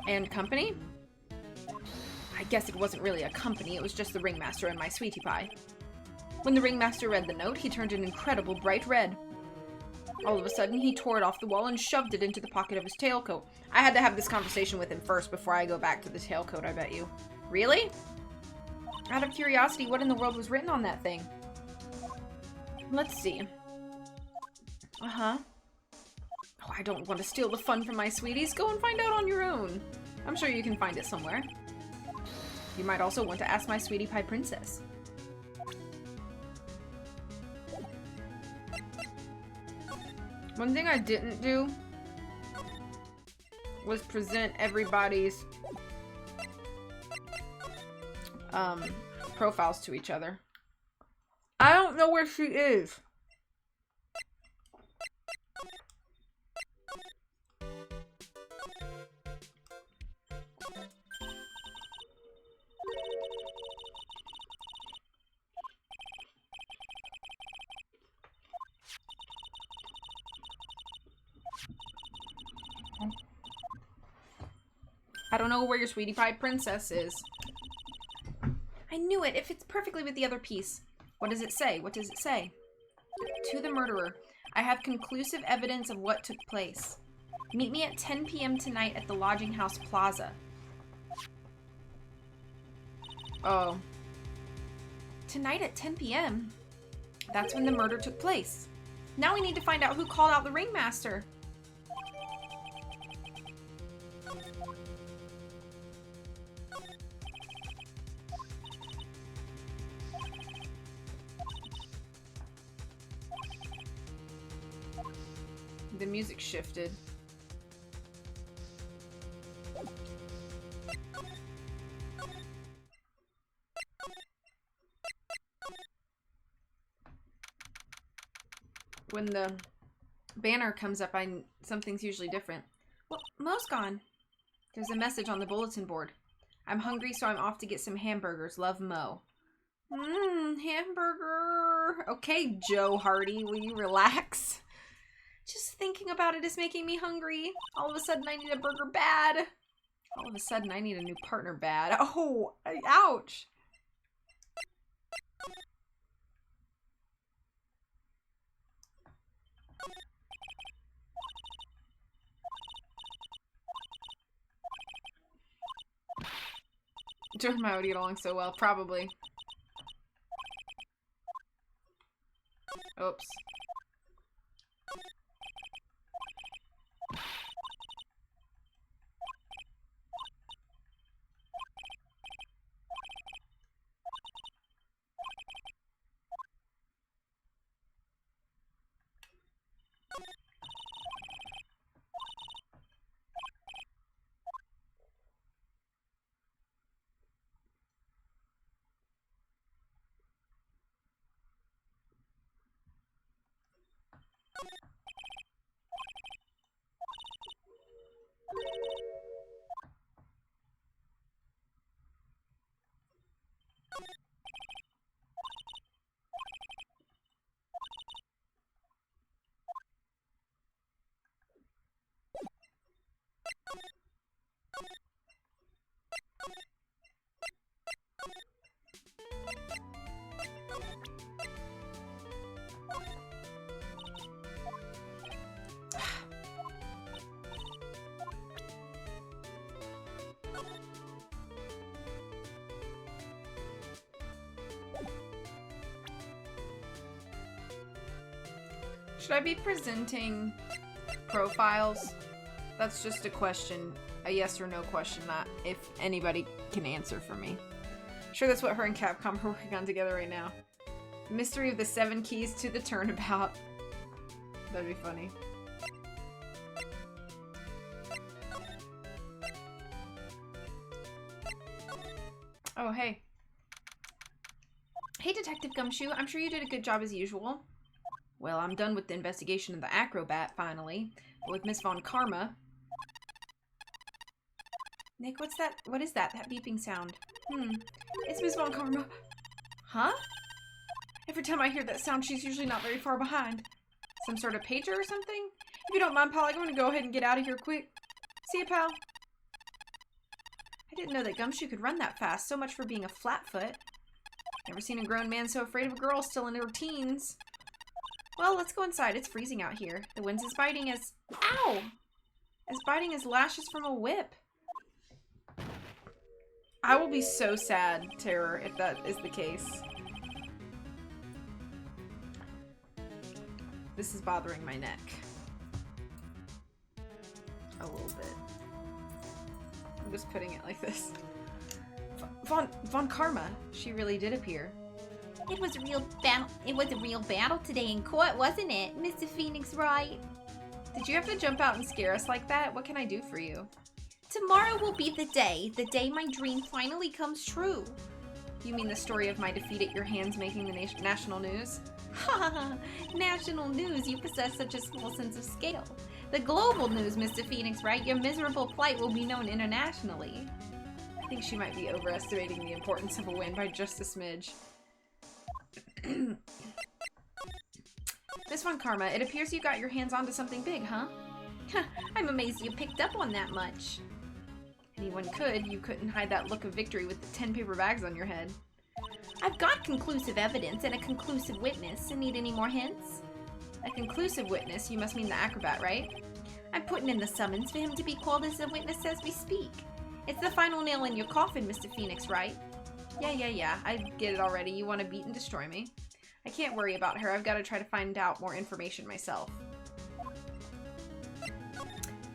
[SPEAKER 2] And company? I guess it wasn't really a company, it was just the ringmaster and my sweetie pie. When the ringmaster read the note, he turned an incredible bright red. All of a sudden, he tore it off the wall and shoved it into the pocket of his tailcoat. I had to have this conversation with him first before I go back to the tailcoat, I bet you. Really? Out of curiosity, what in the world was written on that thing? Let's see. Uh-huh. Oh, I don't want to steal the fun from my sweeties. Go and find out on your own. I'm sure you can find it somewhere. You might also want to ask my sweetie pie princess. One thing I didn't do was present everybody's profiles to each other. I don't know where she is. I don't know where your sweetie pie princess is. I knew it. It fits perfectly with the other piece. What does it say? What does it say? To the murderer, I have conclusive evidence of what took place. Meet me at 10 p.m. tonight at the Lodging House Plaza. Oh. Tonight at 10 p.m.? That's when the murder took place. Now we need to find out who called out the ringmaster. The music shifted. When the banner comes up, something's usually different. Well, Mo's gone. There's a message on the bulletin board. I'm hungry, so I'm off to get some hamburgers. Love, Mo. Hamburger. Okay, Joe Hardy, will you relax? Just thinking about it is making me hungry. All of a sudden, I need a burger bad. All of a sudden, I need a new partner bad. Oh, ouch. Joe and I would get along so well, probably. Oops. Should I be presenting profiles? That's just a question, a yes or no question, not if anybody can answer for me. I'm sure that's what her and Capcom are working on together right now. Mystery of the 7 keys to the turnabout. That'd be funny. Oh, hey. Hey, Detective Gumshoe. I'm sure you did a good job as usual. Well, I'm done with the investigation of the acrobat, finally. But with Miss Von Karma... Nick, what's that? What is that? That beeping sound. It's Miss Von Karma. Huh? Every time I hear that sound, she's usually not very far behind. Some sort of pager or something? If you don't mind, pal, I'm going to go ahead and get out of here quick. See ya, pal. I didn't know that Gumshoe could run that fast. So much for being a flatfoot. Never seen a grown man so afraid of a girl still in her teens. Well, let's go inside. It's freezing out here. The wind is biting as... Ow! As biting as lashes from a whip. I will be so sad, Terror, if that is the case. This is bothering my neck. A little bit. I'm just putting it like this. Von Karma. She really did appear.
[SPEAKER 5] It was a real battle today in court, wasn't it, Mr. Phoenix Wright?
[SPEAKER 2] Did you have to jump out and scare us like that? What can I do for you?
[SPEAKER 5] Tomorrow will be the day my dream finally comes true.
[SPEAKER 2] You mean the story of my defeat at your hands making the national news?
[SPEAKER 5] Ha ha! National news, you possess such a small sense of scale. The global news, Mr. Phoenix Wright, your miserable plight will be known internationally.
[SPEAKER 2] I think she might be overestimating the importance of a win by just a smidge. Miss Von Karma, it appears you got your hands onto something big, huh?
[SPEAKER 5] I'm amazed you picked up on that much.
[SPEAKER 2] Anyone could. You couldn't hide that look of victory with the 10 paper bags on your head.
[SPEAKER 5] I've got conclusive evidence and a conclusive witness. Need any more hints?
[SPEAKER 2] A conclusive witness? You must mean the acrobat, right?
[SPEAKER 5] I'm putting in the summons for him to be called as a witness as we speak. It's the final nail in your coffin, Mr. Phoenix Wright.
[SPEAKER 2] Yeah. I get it already. You want to beat and destroy me. I can't worry about her. I've got to try to find out more information myself.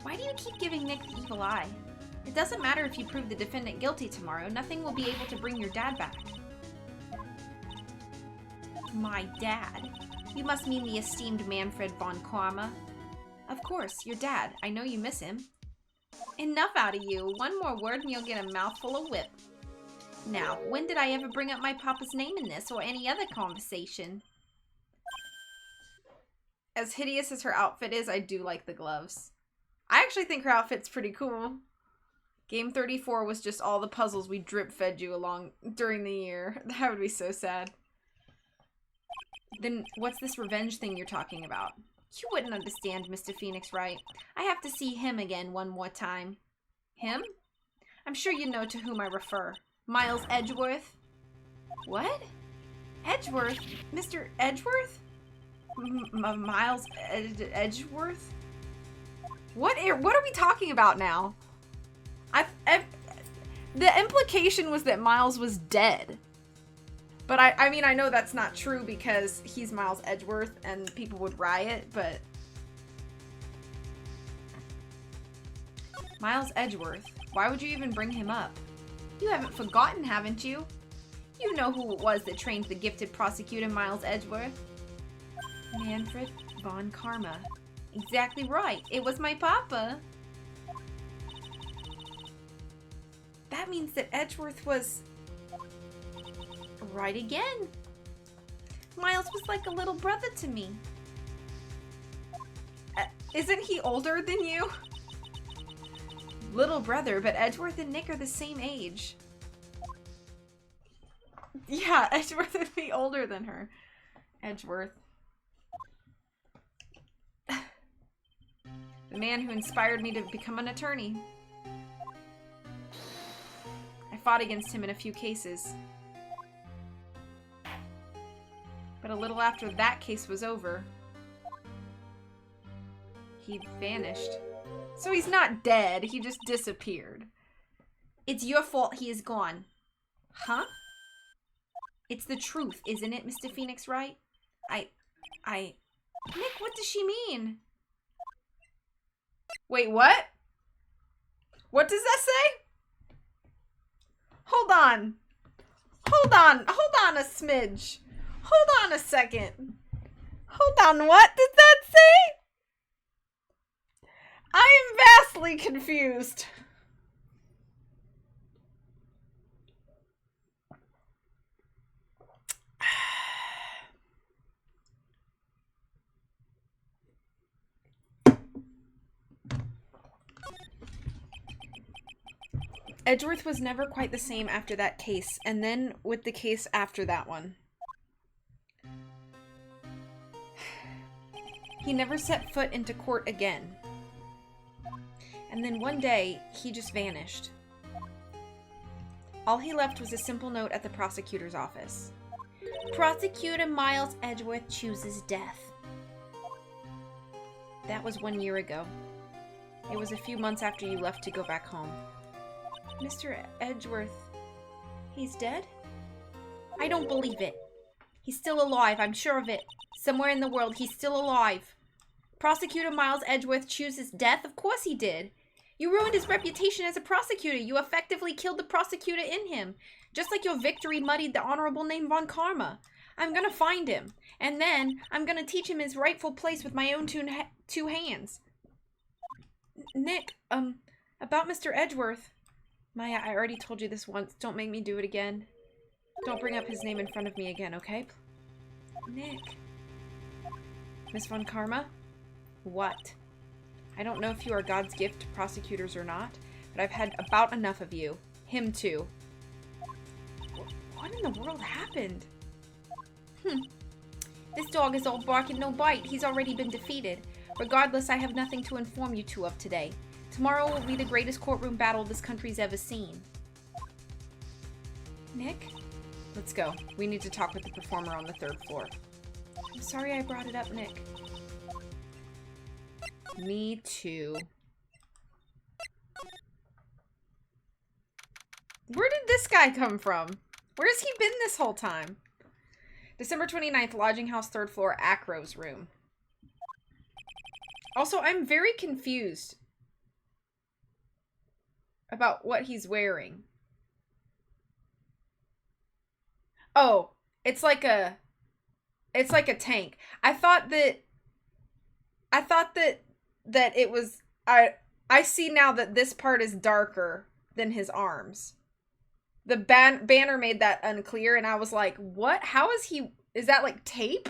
[SPEAKER 2] Why do you keep giving Nick the evil eye? It doesn't matter if you prove the defendant guilty tomorrow. Nothing will be able to bring your dad back.
[SPEAKER 5] My dad? You must mean the esteemed Manfred von Karma.
[SPEAKER 2] Of course, your dad. I know you miss him.
[SPEAKER 5] Enough out of you. One more word and you'll get a mouthful of whip. Now, when did I ever bring up my papa's name in this or any other conversation?
[SPEAKER 2] As hideous as her outfit is, I do like the gloves. I actually think her outfit's pretty cool. Game 34 was just all the puzzles we drip-fed you along during the year. That would be so sad. Then what's this revenge thing you're talking about?
[SPEAKER 5] You wouldn't understand, Mr. Phoenix Wright. I have to see him again one more time.
[SPEAKER 2] Him? I'm sure you know to whom I refer.
[SPEAKER 5] Miles Edgeworth?
[SPEAKER 2] What? Edgeworth? Mr. Edgeworth? Miles Edgeworth? What are we talking about now? The implication was that Miles was dead. But I mean, I know that's not true because he's Miles Edgeworth and people would riot, but... Miles Edgeworth? Why would you even bring him up? You haven't forgotten, haven't you? You know who it was that trained the gifted prosecutor Miles Edgeworth. Manfred von Karma.
[SPEAKER 5] Exactly right. It was my papa.
[SPEAKER 2] That means that Edgeworth was...
[SPEAKER 5] Right again. Miles was like a little brother to me.
[SPEAKER 2] Isn't he older than you? Little brother, but Edgeworth and Nick are the same age. Yeah, Edgeworth would be older than her. Edgeworth. The man who inspired me to become an attorney. I fought against him in a few cases. But a little after that case was over, he vanished. So he's not dead, he just disappeared.
[SPEAKER 5] It's your fault he is gone.
[SPEAKER 2] Huh?
[SPEAKER 5] It's the truth, isn't it, Mr. Phoenix Wright?
[SPEAKER 2] Nick, what does she mean? Wait, what? What does that say? Hold on. Hold on a smidge. Hold on a second. Hold on, what did that say? I am vastly confused.
[SPEAKER 1] Edgeworth was never quite the same after that case, and then with the case after that one. He never set foot into court again. And then one day, he just vanished. All he left was a simple note at the prosecutor's office.
[SPEAKER 5] Prosecutor Miles Edgeworth chooses death.
[SPEAKER 1] That was 1 year ago. It was a few months after you left to go back home. Mr. Edgeworth, he's dead?
[SPEAKER 5] I don't believe it. He's still alive, I'm sure of it. Somewhere in the world, he's still alive. Prosecutor Miles Edgeworth chooses death? Of course he did. You ruined his reputation as a prosecutor. You effectively killed the prosecutor in him. Just like your victory muddied the honorable name Von Karma. I'm gonna find him. And then, I'm gonna teach him his rightful place with my own two hands. Nick, about Mr. Edgeworth. Maya, I already told you this once. Don't make me do it again. Don't bring up his name in front of me again, okay? Nick. Miss Von Karma? What? I don't know if you are God's gift to prosecutors or not, but I've had about enough of you. Him too. What in the world happened? This dog is all bark and no bite. He's already been defeated. Regardless, I have nothing to inform you two of today. Tomorrow will be the greatest courtroom battle this country's ever seen.
[SPEAKER 1] Nick? Let's go. We need to talk with the performer on the 3rd floor. I'm sorry I brought it up, Nick. Me too. Where did this guy come from? Where's he been this whole time? December 29th, Lodging House, 3rd floor, Acro's room. Also, I'm very confused about what he's wearing. Oh, it's like a tank. I thought that it was, I see now that this part is darker than his arms. The banner made that unclear, and I was like, what? How is he, is that like tape?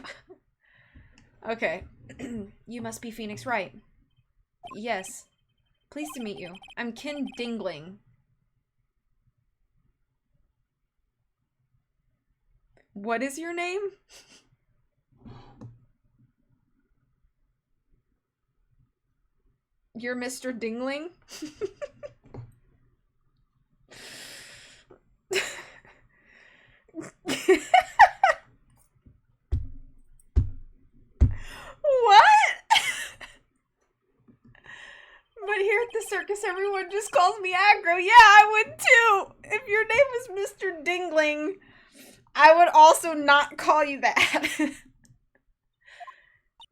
[SPEAKER 1] Okay. You must be Phoenix Wright. Yes. Pleased to meet you. I'm Ken Dingling. What is your name? You're Mr. Dingling? What? But here at the circus, everyone just calls me Acro. Yeah, I would too. If your name is Mr. Dingling, I would also not call you that.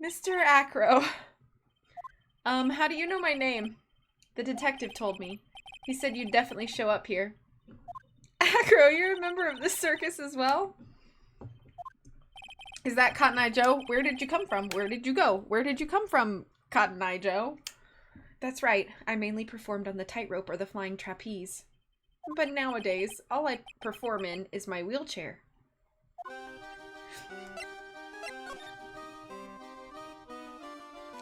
[SPEAKER 1] Mr. Acro. How do you know my name? The detective told me. He said you'd definitely show up here. Acro, you're a member of the circus as well? Is that Cotton Eye Joe? Where did you come from? Where did you go? Where did you come from, Cotton Eye Joe? That's right. I mainly performed on the tightrope or the flying trapeze. But nowadays, all I perform in is my wheelchair.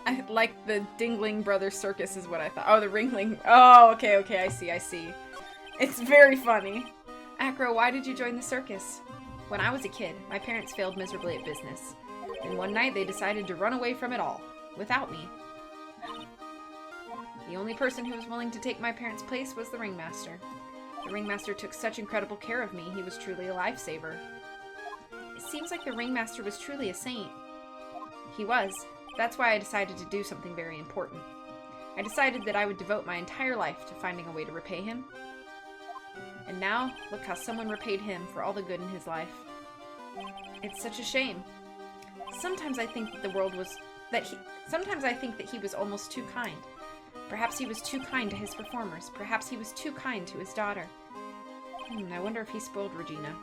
[SPEAKER 1] I like the Dingling Brothers Circus is what I thought. Oh, the Ringling. Oh, okay, I see. It's very funny. Acro, why did you join the circus? When I was a kid, my parents failed miserably at business. And one night they decided to run away from it all, without me. The only person who was willing to take my parents' place was the ringmaster. The ringmaster took such incredible care of me, he was truly a lifesaver. It seems like the ringmaster was truly a saint. He was. That's why I decided to do something very important. I decided that I would devote my entire life to finding a way to repay him. And now, look how someone repaid him for all the good in his life. It's such a shame. Sometimes I think that sometimes I think that he was almost too kind. Perhaps he was too kind to his performers. Perhaps he was too kind to his daughter. I wonder if he spoiled Regina.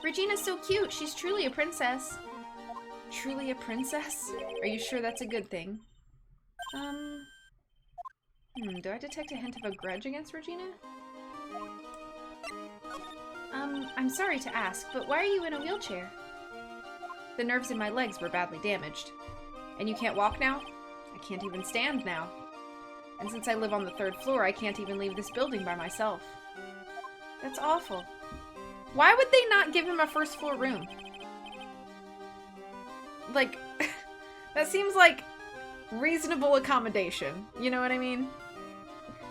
[SPEAKER 5] Regina's so cute. She's truly a princess.
[SPEAKER 1] Truly a princess? Are you sure that's a good thing? Do I detect a hint of a grudge against Regina?
[SPEAKER 5] I'm sorry to ask, but why are you in a wheelchair?
[SPEAKER 1] The nerves in my legs were badly damaged. And you can't walk now? I can't even stand now. And since I live on the 3rd floor, I can't even leave this building by myself. That's awful. Why would they not give him a 1st floor room? Like, that seems like reasonable accommodation. You know what I mean?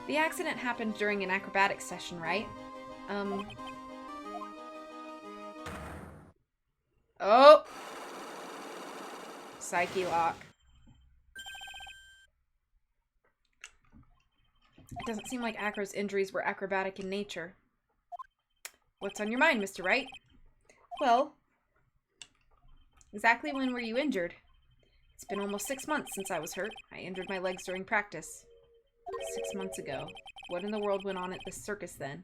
[SPEAKER 1] The accident happened during an acrobatics session, right? Oh! Psyche lock. It doesn't seem like Acro's injuries were acrobatic in nature. What's on your mind, Mr. Wright? Well, exactly when were you injured? It's been almost 6 months since I was hurt. I injured my legs during practice. 6 months ago. What in the world went on at this circus then?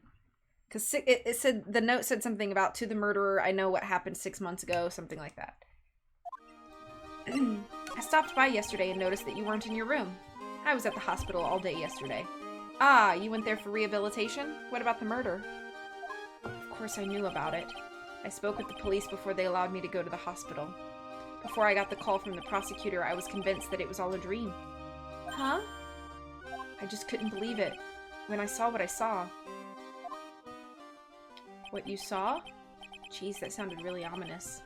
[SPEAKER 1] Because it said, the note said something about, to the murderer, I know what happened 6 months ago, something like that. I stopped by yesterday and noticed that you weren't in your room. I was at the hospital all day yesterday. Ah, you went there for rehabilitation? What about the murder? Of course I knew about it. I spoke with the police before they allowed me to go to the hospital. Before I got the call from the prosecutor, I was convinced that it was all a dream. Huh? I just couldn't believe it. When I saw what I saw. What you saw? Jeez, that sounded really ominous.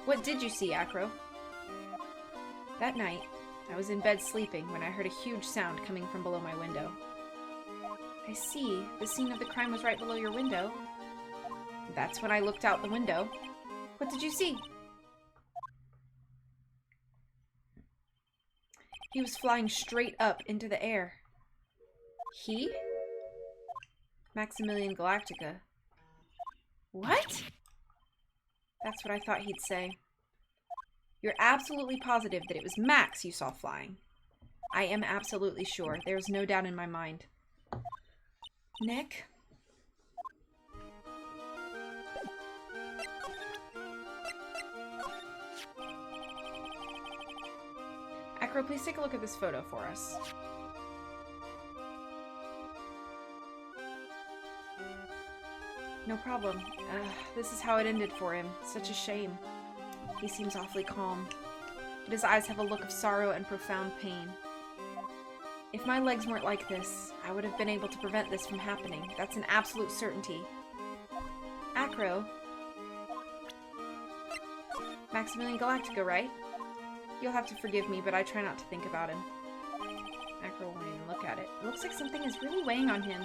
[SPEAKER 1] What did you see, Acro? That night, I was in bed sleeping when I heard a huge sound coming from below my window. I see. The scene of the crime was right below your window. That's when I looked out the window. What did you see? He was flying straight up into the air. He? Maximilian Galactica. What? That's what I thought he'd say. You're absolutely positive that it was Max you saw flying? I am absolutely sure. There's no doubt in my mind. Nick? Acro, please take a look at this photo for us. No problem. This is how it ended for him. Such a shame. He seems awfully calm, but his eyes have a look of sorrow and profound pain. If my legs weren't like this, I would have been able to prevent this from happening. That's an absolute certainty. Acro. Maximilian Galactica, right? You'll have to forgive me, but I try not to think about him. Acro won't even look at it. It looks like something is really weighing on him.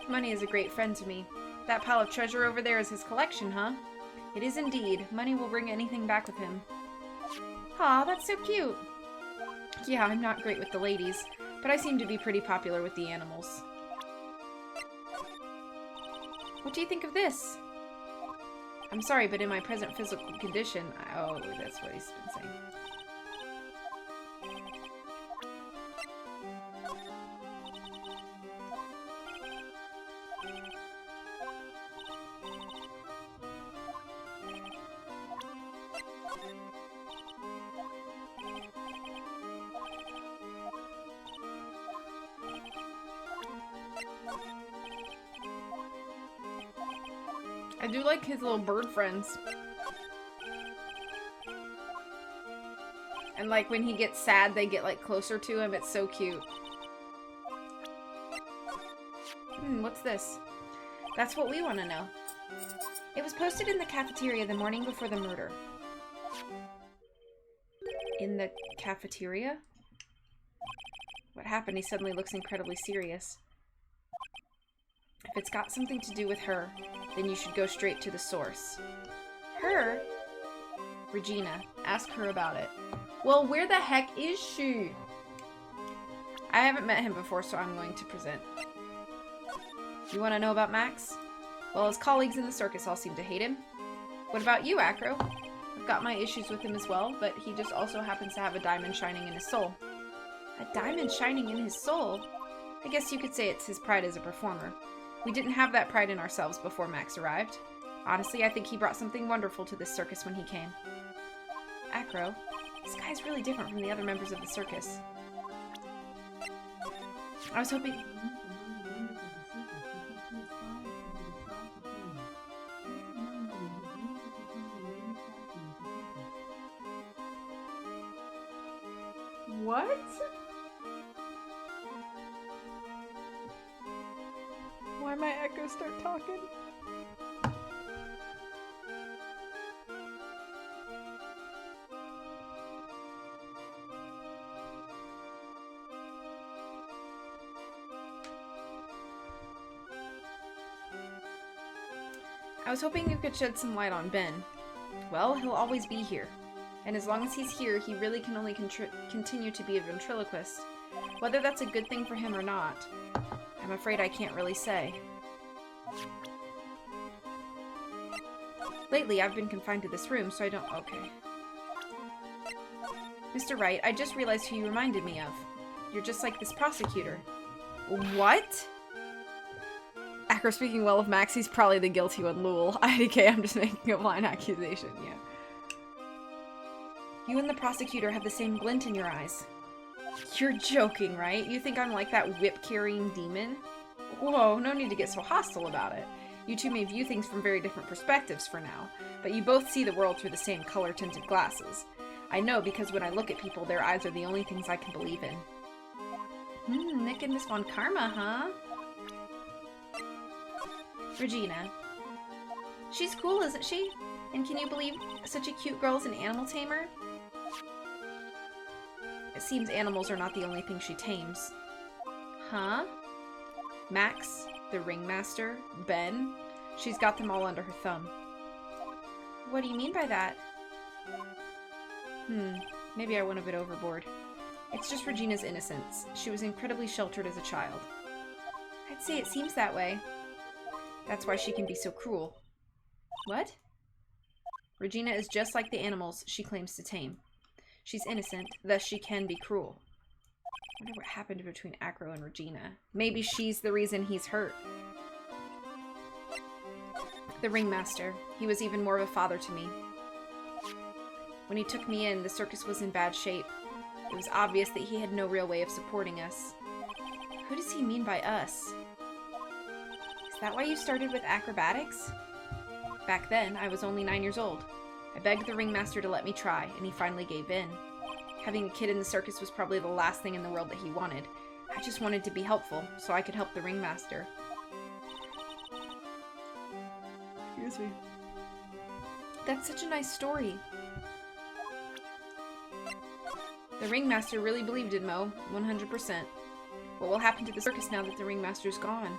[SPEAKER 1] Money is a great friend to me. That pile of treasure over there is his collection, huh? It is indeed. Money will bring anything back with him. Aw, that's so cute. Yeah, I'm not great with the ladies, but I seem to be pretty popular with the animals. What do you think of this? I'm sorry, but in my present physical condition... Oh, that's what he's been saying. I do like his little bird friends. And like when he gets sad, they get like closer to him. It's so cute. What's this? That's what we want to know. It was posted in the cafeteria the morning before the murder. In the cafeteria? What happened? He suddenly looks incredibly serious. If it's got something to do with her, then you should go straight to the source. Her? Regina. Ask her about it. Well, where the heck is she? I haven't met him before, so I'm going to present. You want to know about Max? Well, his colleagues in the circus all seem to hate him. What about you, Acro? I've got my issues with him as well, but he just also happens to have a diamond shining in his soul. A diamond shining in his soul. I guess you could say it's his pride as a performer. We didn't have that pride in ourselves before Max arrived. Honestly, I think he brought something wonderful to this circus when he came. Acro, this guy's really different from the other members of the circus. I was hoping... What? Why might Echo start talking? I was hoping you could shed some light on Ben. Well, he'll always be here. And as long as he's here, he really can only continue to be a ventriloquist. Whether that's a good thing for him or not, I'm afraid I can't really say. Lately, I've been confined to this room, so I don't... Okay. Mr. Wright, I just realized who you reminded me of. You're just like this prosecutor. What? Acro speaking well of Max, he's probably the guilty one, lol. IDK, I'm just making a blind accusation, yeah. You and the prosecutor have the same glint in your eyes. You're joking, right? You think I'm like that whip-carrying demon? Whoa, no need to get so hostile about it. You two may view things from very different perspectives for now, but you both see the world through the same color-tinted glasses. I know because when I look at people, their eyes are the only things I can believe in. Nick and Miss Von Karma, huh? Regina. She's cool, isn't she? And can you believe such a cute girl's an animal tamer? It seems animals are not the only thing she tames. Huh? Max, the ringmaster, Ben, she's got them all under her thumb. What do you mean by that? Maybe I went a bit overboard. It's just Regina's innocence. She was incredibly sheltered as a child. I'd say it seems that way. That's why she can be so cruel. What? Regina is just like the animals she claims to tame. She's innocent, thus she can be cruel. I wonder what happened between Acro and Regina. Maybe she's the reason he's hurt. The ringmaster. He was even more of a father to me. When he took me in, the circus was in bad shape. It was obvious that he had no real way of supporting us. Who does he mean by us? Is that why you started with acrobatics? Back then, I was only 9 years old. I begged the ringmaster to let me try, and he finally gave in. Having a kid in the circus was probably the last thing in the world that he wanted. I just wanted to be helpful, so I could help the ringmaster. Excuse me. That's such a nice story. The ringmaster really believed in Mo, 100%. What will happen to the circus now that the ringmaster's gone?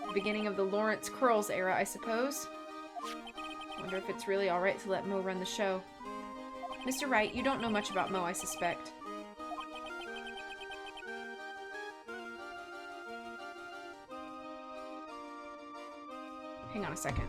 [SPEAKER 1] The beginning of the Lawrence Curls era, I suppose? Wonder if it's really alright to let Mo run the show. Mr. Wright, you don't know much about Mo, I suspect. Hang on a second.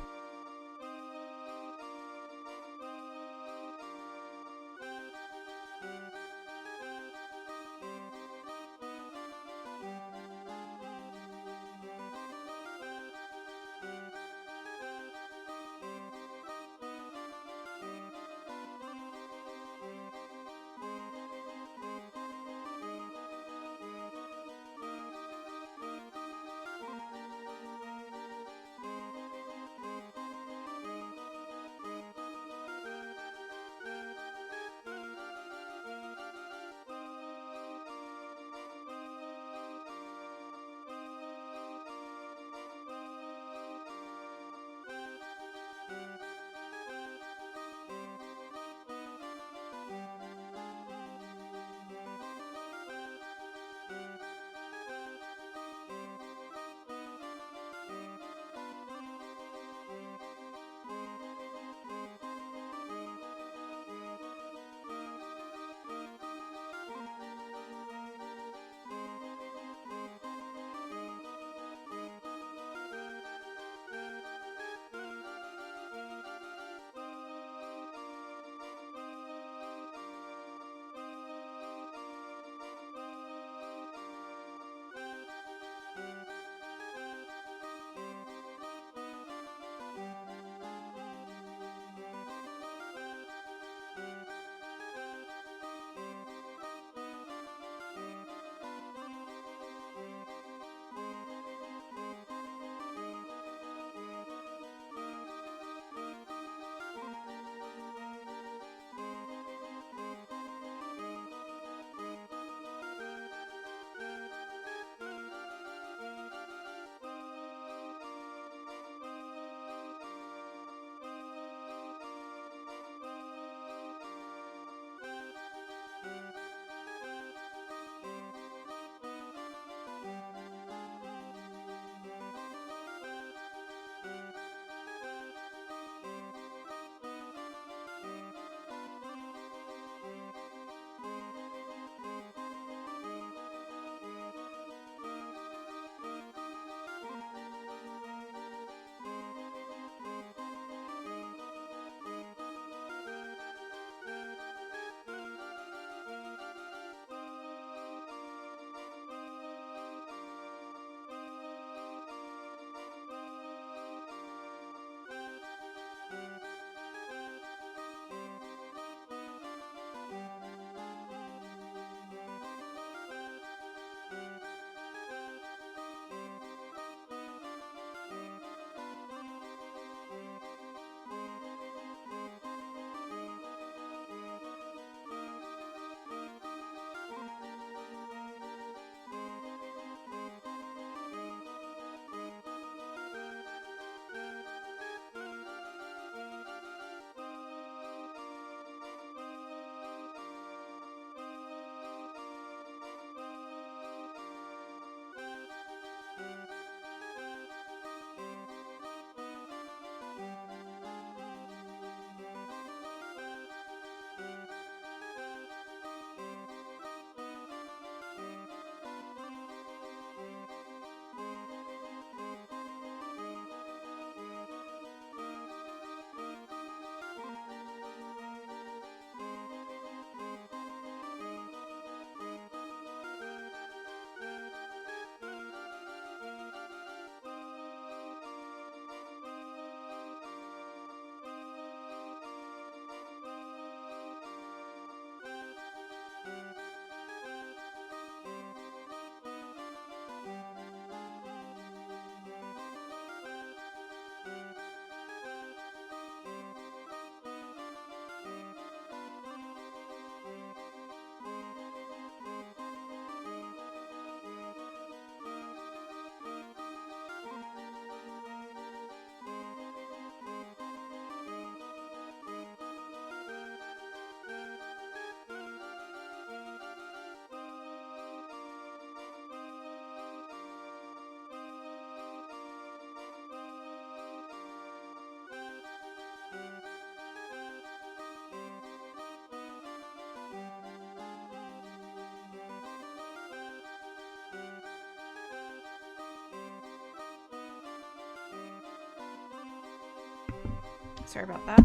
[SPEAKER 1] Sorry about that.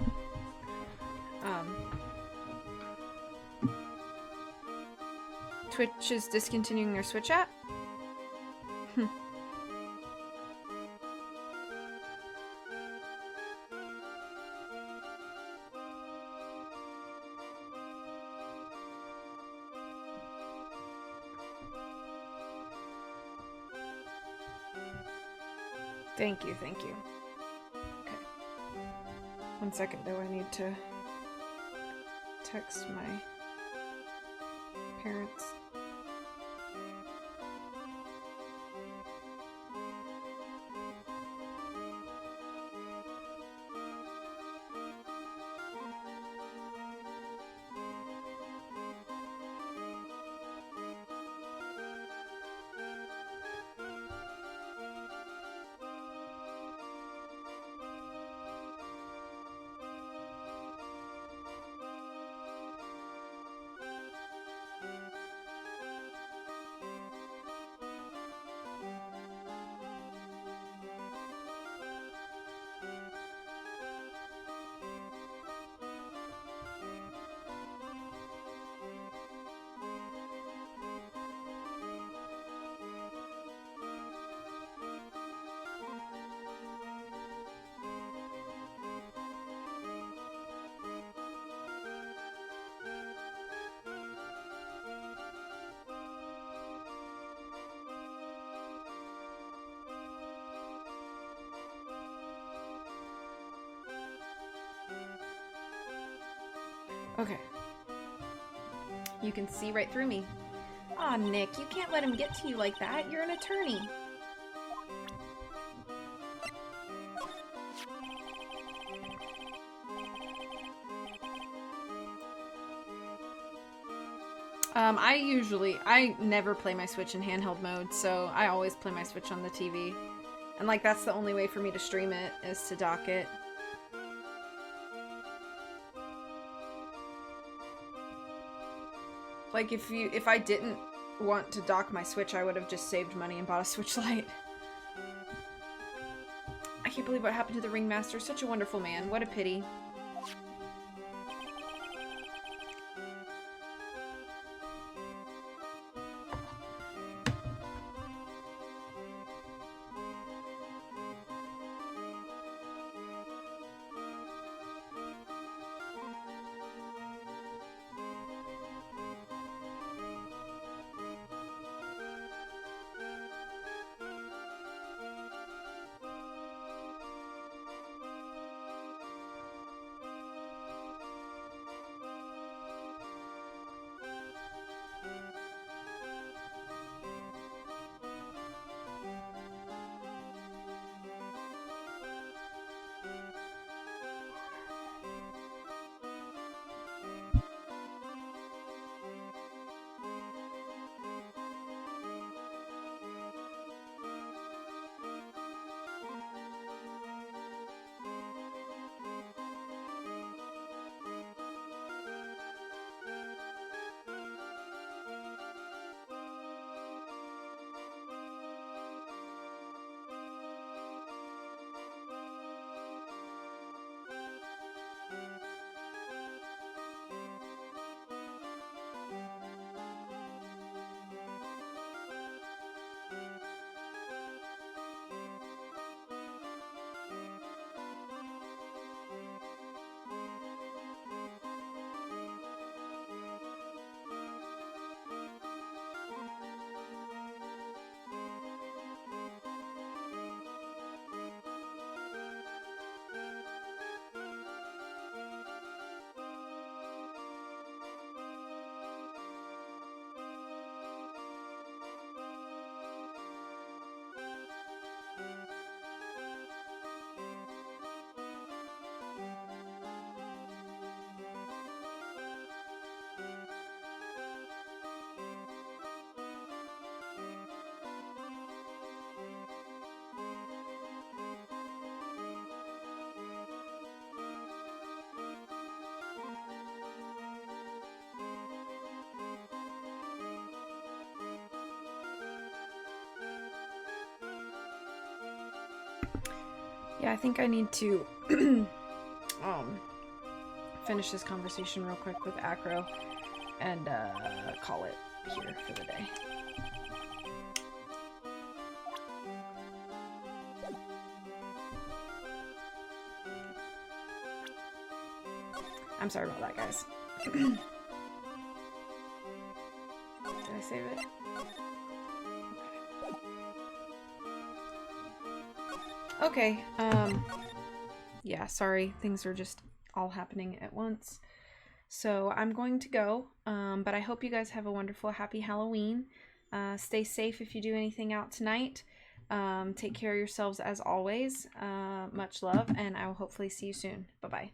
[SPEAKER 1] Twitch is discontinuing their Switch app? Thank you, thank you. Okay. 1 second though, I need to text my parents. Okay. You can see right through me. Aw, Nick, you can't let him get to you like that. You're an attorney. I never play my Switch in handheld mode, so I always play my Switch on the TV. And, like, that's the only way for me to stream it, is to dock it. Like, if I didn't want to dock my Switch, I would have just saved money and bought a Switch Lite. I can't believe what happened to the Ringmaster. Such a wonderful man. What a pity. Yeah, I think I need to finish this conversation real quick with Acro and call it here for the day. I'm sorry about that, guys. Did I save it? Okay, yeah, sorry, things are just all happening at once. So I'm going to go, but I hope you guys have a wonderful, happy Halloween. Stay safe if you do anything out tonight. Take care of yourselves as always. Much love, and I will hopefully see you soon. Bye-bye.